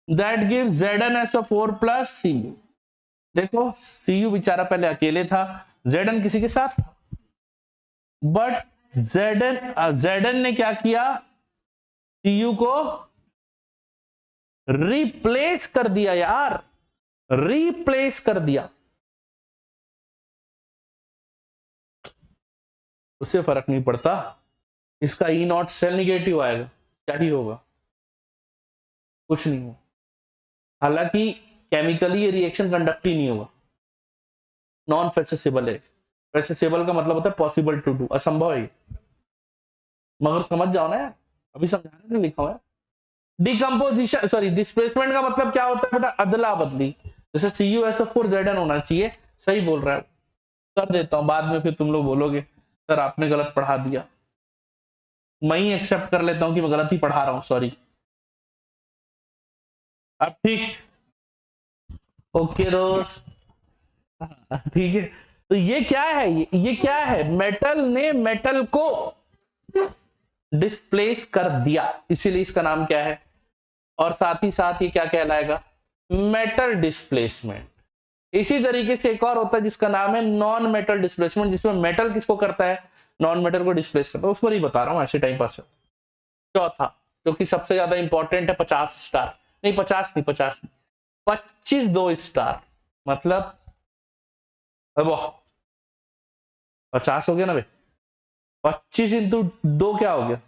that give ZnSO4 plus Cu। देखो Cu बेचारा पहले अकेले था, Zn किसी के साथ था, बट Zn ने क्या किया? Cu को रिप्लेस कर दिया यार, रिप्लेस कर दिया। उससे फर्क नहीं पड़ता, इसका E0 सेल निगेटिव आएगा, क्या ही होगा? कुछ नहीं होगा। हालांकि केमिकली ये रिएक्शन कंडक्ट ही नहीं होगा, नॉन फेसेसेबल है। फेसेसेबल का मतलब होता है पॉसिबल टू डू, असंभव है। मगर समझ जाओ ना यार, अभी समझाने नहीं लिखा हुआ है। डिकम्पोजिशन सॉरी डिस्प्लेसमेंट का मतलब क्या होता है बेटा? अदला बदली। जैसे CuSO4 Zn होना चाहिए, सही बोल रहा है, कर देता हूं, बाद में फिर तुम लोग बोलोगे सर आपने गलत पढ़ा दिया। मैं ही एक्सेप्ट कर लेता हूं कि मैं गलत ही पढ़ा रहा हूं, सॉरी। अब ठीक, ओके दोस्त, ठीक है। तो ये क्या है? ये क्या है? मेटल ने मेटल को डिस्प्लेस कर दिया, इसीलिए इसका नाम क्या है? और साथ ही साथ ये क्या कहलाएगा? Metal displacement. इसी तरीके से एक और होता है जिसका नाम है नॉन मेटल डिस्प्लेसमेंट, जिसमें मेटल किसको करता है? नॉन मेटल को डिस्प्लेस करता है। उसको नहीं बता रहा हूं, ऐसे टाइम पास है। चौथा जो कि सबसे ज्यादा इंपॉर्टेंट है, 50 स्टार, नहीं 50 नहीं, 50 नहीं, 25 2 स्टार, मतलब 50 हो गया ना भाई, 25 इंटू 2 क्या हो गया?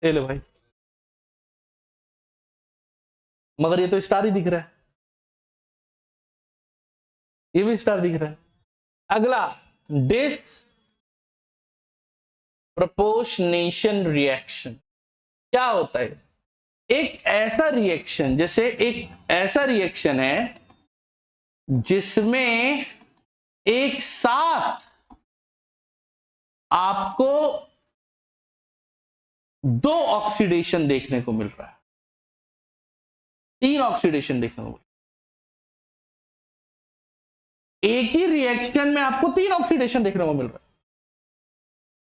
ले लो भाई, मगर ये तो स्टार ही दिख रहा है, ये भी स्टार दिख रहा है। अगला डिस प्रपोर्शनेशन रिएक्शन क्या होता है? एक ऐसा रिएक्शन, जैसे एक ऐसा रिएक्शन है जिसमें एक साथ आपको 2 ऑक्सीडेशन देखने को मिल रहा है, 3 ऑक्सीडेशन देखने को मिल रहा है। एक ही रिएक्शन में आपको 3 ऑक्सीडेशन देखने को मिल रहा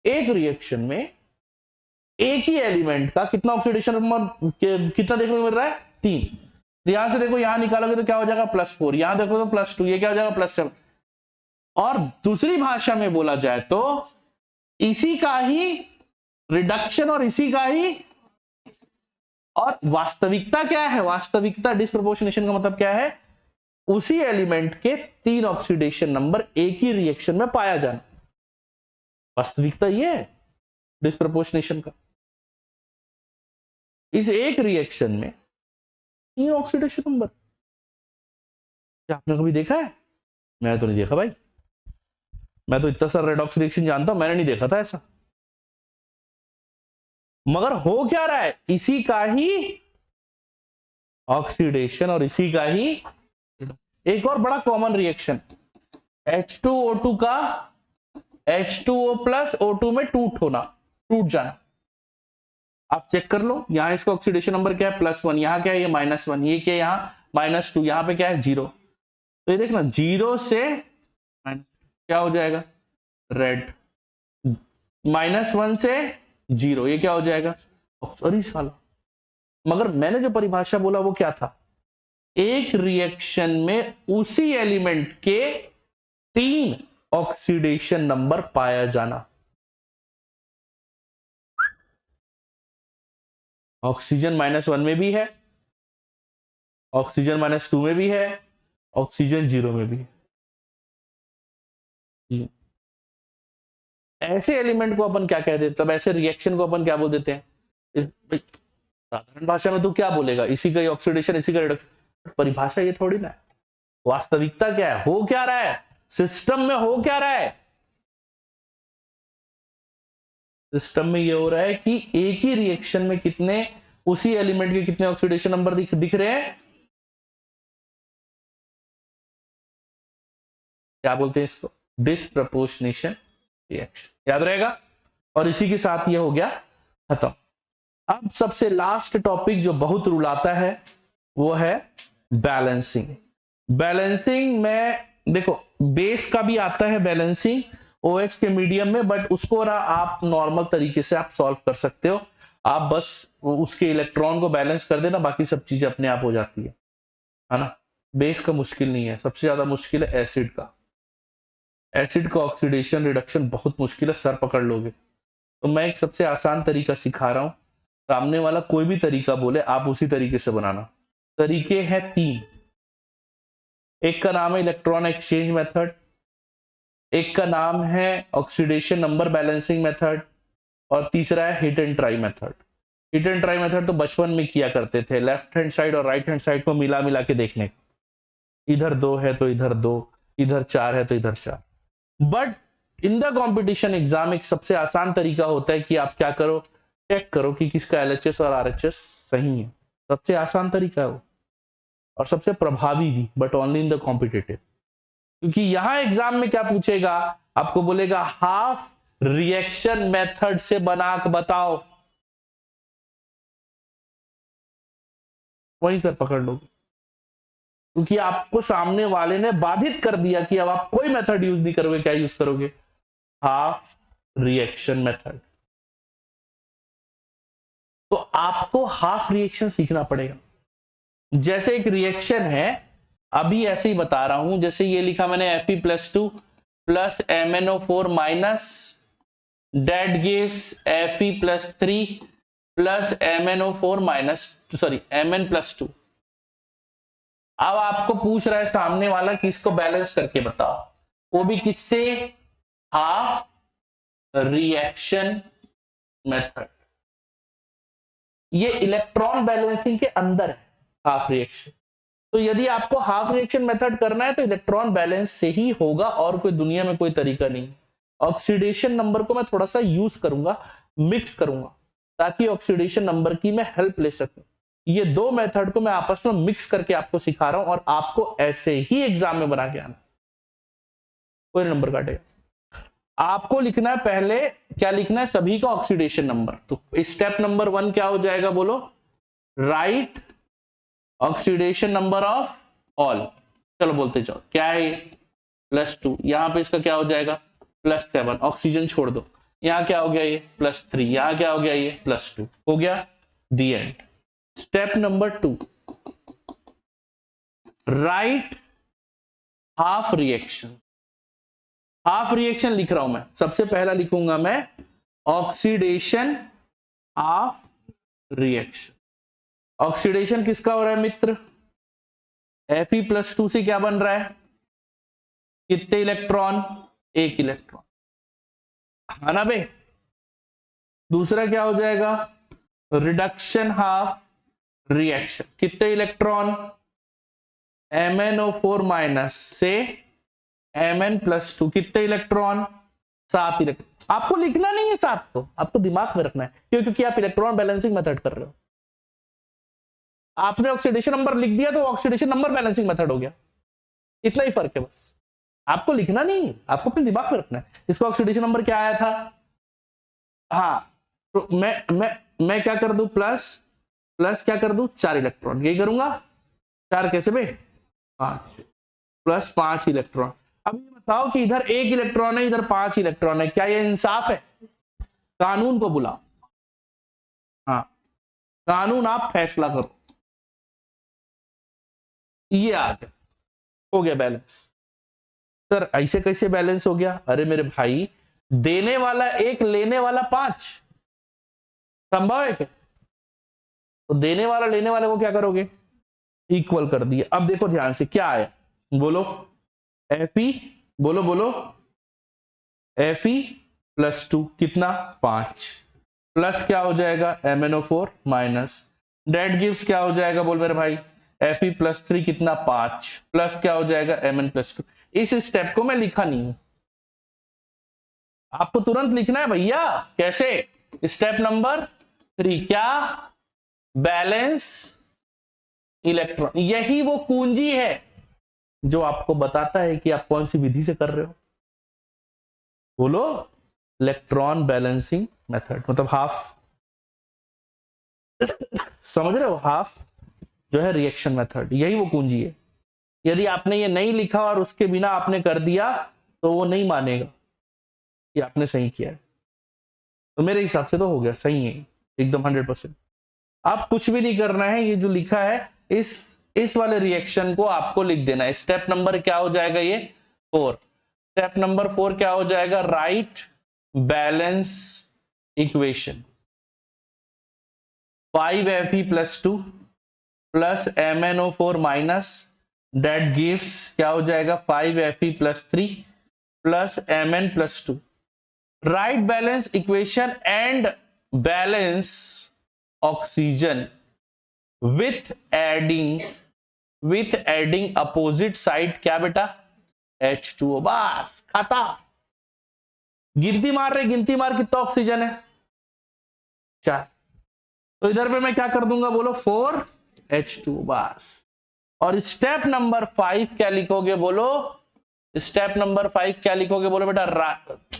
है। एक रिएक्शन में एक ही एलिमेंट का कितना ऑक्सीडेशन कितना देखने को मिल रहा है? 3। यहां से देखो, यहां निकालोगे तो क्या हो जाएगा? +4, यहां देखो तो +2, ये क्या हो जाएगा? +7। और दूसरी भाषा में बोला जाए तो इसी का ही रिडक्शन और इसी का ही, और वास्तविकता क्या है? वास्तविकता डिस्प्रोपोर्शनेशन का मतलब क्या है? उसी एलिमेंट के 3 ऑक्सीडेशन नंबर एक ही रिएक्शन में पाया जाना, वास्तविकता ये है डिस्प्रोपोर्शनेशन का। इस एक रिएक्शन में 3 ऑक्सीडेशन नंबर, क्या आपने कभी देखा है? मैंने तो नहीं देखा भाई, मैं तो इतना सारा रेडॉक्स रिएक्शन जानता हूं, मैंने नहीं देखा था ऐसा। मगर हो क्या रहा है? इसी का ही ऑक्सीडेशन और इसी का ही। एक और बड़ा कॉमन रिएक्शन, H2O2 का H2O प्लस O2 में टूट जाना। आप चेक कर लो, यहां इसका ऑक्सीडेशन नंबर क्या है? +1, यहां क्या है? ये -1, ये क्या है? यहां -2, यहां पे क्या है? 0। तो ये देखना, 0 से क्या हो जाएगा? रेड। -1 से 0, ये क्या हो जाएगा? अरे साला, मगर मैंने जो परिभाषा बोला वो क्या था? एक रिएक्शन में उसी एलिमेंट के 3 ऑक्सीडेशन नंबर पाया जाना। ऑक्सीजन -1 में भी है, ऑक्सीजन -2 में भी है, ऑक्सीजन 0 में भी है। ऐसे एलिमेंट को अपन क्या कह देते हैं, ऐसे रिएक्शन को अपन क्या बोल देते हैं? साधारण भाषा में तो क्या बोलेगा, इसी का ऑक्सीडेशन, इसी का रिडक्शन। परिभाषा ये थोड़ी ना है, वास्तविकता क्या है, हो क्या रहा है सिस्टम में, हो क्या रहा है सिस्टम में? ये हो रहा है कि एक ही रिएक्शन में कितने, उसी एलिमेंट के कितने ऑक्सीडेशन नंबर दिख रहे हैं, क्या बोलते हैं इसको? Disproportionation reaction. याद रहेगा। और इसी के साथ ये हो गया खत्म। अब सबसे लास्ट टॉपिक जो बहुत रुलाता है वो है बैलेंसिंग। बैलेंसिंग में देखो बेस का भी आता है बैलेंसिंग OH के मीडियम में, बट उसको आप नॉर्मल तरीके से आप सॉल्व कर सकते हो। आप बस उसके इलेक्ट्रॉन को बैलेंस कर देना, बाकी सब चीजें अपने आप हो जाती है ना। बेस का मुश्किल नहीं है, सबसे ज्यादा मुश्किल है एसिड का। एसिड का ऑक्सीडेशन रिडक्शन बहुत मुश्किल है, सर पकड़ लोगे। तो मैं एक सबसे आसान तरीका सिखा रहा हूं, सामने वाला कोई भी तरीका बोले आप उसी तरीके से बनाना। तरीके हैं 3। एक का नाम है इलेक्ट्रॉन एक्सचेंज मेथड, एक का नाम है ऑक्सीडेशन नंबर बैलेंसिंग मेथड, और तीसरा है hit and try method. Hit and try method तो बचपन में किया करते थे, लेफ्ट हैंड साइड और राइट हैंड साइड को मिला मिला के देखने का, इधर 2 है तो इधर 2, इधर 4 है तो इधर 4। But in the competition exam एक सबसे आसान तरीका होता है कि आप क्या करो, चेक करो कि किसका LHS और RHS सही है। सबसे आसान तरीका है वो, और सबसे प्रभावी भी, but only in the competitive. क्योंकि यहां एग्जाम में क्या पूछेगा, आपको बोलेगा हाफ रिएक्शन मेथड से बना के बताओ, वहीं से पकड़ लोगे। क्योंकि आपको सामने वाले ने बाधित कर दिया कि अब आप कोई मेथड यूज नहीं करोगे, क्या यूज करोगे? Half reaction method. तो आपको हाफ रिएक्शन सीखना पड़ेगा। जैसे एक रिएक्शन है, अभी ऐसे ही बता रहा हूं, जैसे ये लिखा मैंने Fe+2 plus MnO4 minus, that gives Fe+3 plus MnO4 minus, sorry Mn+2। अब आपको पूछ रहा है सामने वाला कि इसको बैलेंस करके बताओ, वो भी किससे? Half reaction method. ये इलेक्ट्रॉन बैलेंसिंग के अंदर है हाफ रिएक्शन। तो यदि आपको हाफ रिएक्शन मेथड करना है तो इलेक्ट्रॉन बैलेंस से ही होगा, और कोई दुनिया में कोई तरीका नहीं। ऑक्सीडेशन नंबर को मैं थोड़ा सा यूज करूंगा, मिक्स करूंगा, ताकि ऑक्सीडेशन नंबर की मैं हेल्प ले सकूं। ये 2 मेथड को मैं आपस में मिक्स करके आपको सिखा रहा हूं, और आपको ऐसे ही एग्जाम में बना के आना। कोई नंबर काटेगा। आपको लिखना है पहले, क्या लिखना है? सभी का ऑक्सीडेशन नंबर। तो स्टेप नंबर 1 क्या हो जाएगा बोलो? Right oxidation number of all. चलो बोलते जाओ, क्या है ये? +2। यहां पे इसका क्या हो जाएगा? +7। ऑक्सीजन छोड़ दो, यहां क्या हो गया? ये +3। यहां क्या हो गया? ये +2 हो गया। The end. Step number 2, write half reaction. Half reaction लिख रहा हूं मैं, सबसे पहला लिखूंगा मैं ऑक्सीडेशन ऑफ रिएक्शन। ऑक्सीडेशन किसका हो रहा है मित्र? Fe+2 से क्या बन रहा है? कितने इलेक्ट्रॉन? 1 इलेक्ट्रॉन, है ना बे। दूसरा क्या हो जाएगा? Reduction half reaction. कितने इलेक्ट्रॉन? MnO4 माइनस से Mn+2। कितने इलेक्ट्रॉन? 7 इलेक्ट्रॉन। आपको लिखना नहीं है 7 को, आपको दिमाग में रखना है। क्यों? क्योंकि आप इलेक्ट्रॉन बैलेंसिंग मेथड कर रहे हो। आपने ऑक्सीडेशन नंबर लिख दिया तो ऑक्सीडेशन नंबर बैलेंसिंग मेथड हो गया। इतना ही फर्क है बस। आपको लिखना नहीं है, आपको अपने दिमाग में रखना है। इसका ऑक्सीडेशन नंबर क्या आया था? हाँ, तो मैं क्या कर दूं? प्लस क्या कर दूं? 4 इलेक्ट्रॉन। यही करूंगा। 4 कैसे बे? 5 प्लस 5 इलेक्ट्रॉन। अब ये बताओ कि इधर 1 इलेक्ट्रॉन है, इधर 5 इलेक्ट्रॉन है, क्या ये इंसाफ है? कानून को बुलाओ। हाँ, कानून, आप फैसला करो। ये आ गया, हो गया बैलेंस। सर ऐसे कैसे बैलेंस हो गया? अरे मेरे भाई, देने वाला 1, लेने वाला 5, संभव है क्या? तो देने वाला लेने वाले को क्या करोगे, इक्वल कर दिया। अब देखो ध्यान से क्या आया, बोलो Fe, बोलो बोलो Fe +2 कितना 5 प्लस क्या हो जाएगा MnO4 माइनस डेट गिव्स क्या हो जाएगा बोल मेरे भाई Fe +3 कितना 5 प्लस क्या हो जाएगा Mn+2। इस स्टेप को मैं लिखा नहीं हूं, आपको तुरंत लिखना है भैया। कैसे, स्टेप नंबर 3 क्या, बैलेंस इलेक्ट्रॉन। यही वो कुंजी है जो आपको बताता है कि आप कौन सी विधि से कर रहे हो। बोलो इलेक्ट्रॉन बैलेंसिंग मेथड, मतलब हाफ, समझ रहे हो, हाफ जो है रिएक्शन मेथड, यही वो कुंजी है। यदि आपने ये नहीं लिखा और उसके बिना आपने कर दिया तो वो नहीं मानेगा कि आपने सही किया है। तो मेरे हिसाब से तो हो गया, सही है एकदम 100%। आप कुछ भी नहीं करना है, ये जो लिखा है इस वाले रिएक्शन को आपको लिख देना है। स्टेप नंबर क्या हो जाएगा, ये 4। स्टेप नंबर 4 क्या हो जाएगा, right balance equation 5Fe +2 plus MnO4 minus that gives क्या हो जाएगा 5Fe +3 plus Mn+2। Right balance equation and balance oxygen with adding opposite side क्या बेटा H2O। बस खाता, गिनती मार रहे, गिनती मार कितना ऑक्सीजन है 4। तो इधर पे मैं क्या कर दूंगा बोलो 4H2 बस। और स्टेप नंबर 5 क्या लिखोगे बोलो, स्टेप नंबर 5 क्या लिखोगे बोलो बेटा,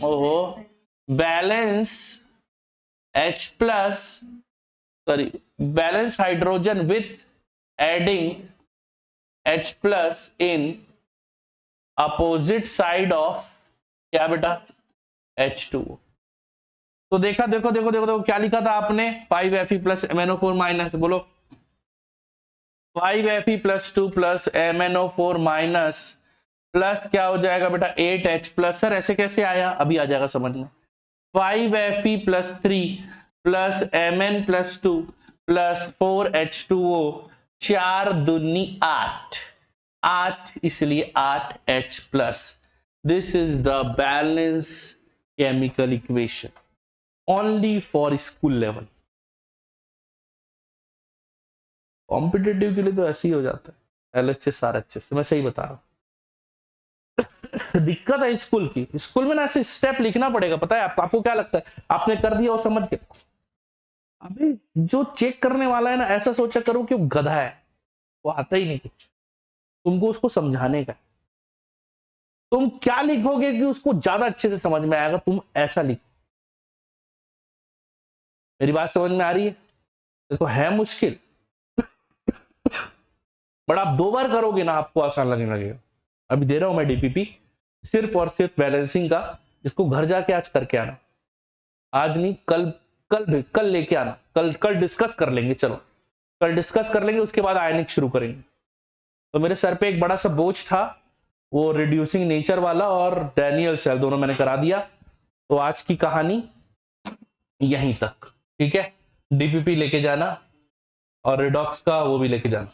ओहो balance H plus sorry balance hydrogen with adding H plus in opposite side of क्या बेटा H2O। तो देखा, देखो देखो देखो देखो क्या लिखा था आपने, 5Fe + MnO4 माइनस, बोलो 5Fe +2 plus MnO4 minus plus क्या हो जाएगा बेटा 8H प्लस। सर ऐसे कैसे आया, अभी आ जाएगा समझ में। 5Fe +3 plus Mn+2 plus 4H2O, 4 दूनी 8 इसलिए 8H plus. This is the balance chemical equation only for school level. Competitive के लिए तो ऐसे ही हो जाता है, LHS RHS, मैं सही बता रहा हूं। दिक्कत है स्कूल की, स्कूल में ना ऐसे स्टेप लिखना पड़ेगा, पता है आपको क्या लगता है आपने कर दिया वो समझ के। अबे जो चेक करने वाला है ना ऐसा सोचा करो कि वो गधा है, वो आता ही नहीं कुछ, तुमको उसको समझाने का। तुम क्या लिखोगे कि उसको ज्यादा अच्छे से समझ में आएगा, तुम ऐसा लिखो। मेरी बात समझ में आ रही है, देखो है मुश्किल बट आप 2 बार करोगे ना आपको आसान लगने लगेगा। अभी दे रहा हूं मैं डीपीपी सिर्फ और सिर्फ बैलेंसिंग का, इसको घर जाके आज करके आना, आज नहीं कल लेके आना, कल डिस्कस कर लेंगे, चलो कल डिस्कस कर लेंगे, उसके बाद आयनिक शुरू करेंगे। तो मेरे सर पे एक बड़ा सा बोझ था, वो रिड्यूसिंग नेचर वाला और डैनियल सेल दोनों मैंने करा दिया। तो आज की कहानी यहीं तक, ठीक है। डीपीपी लेके जाना और रिडॉक्स का वो भी लेके जाना।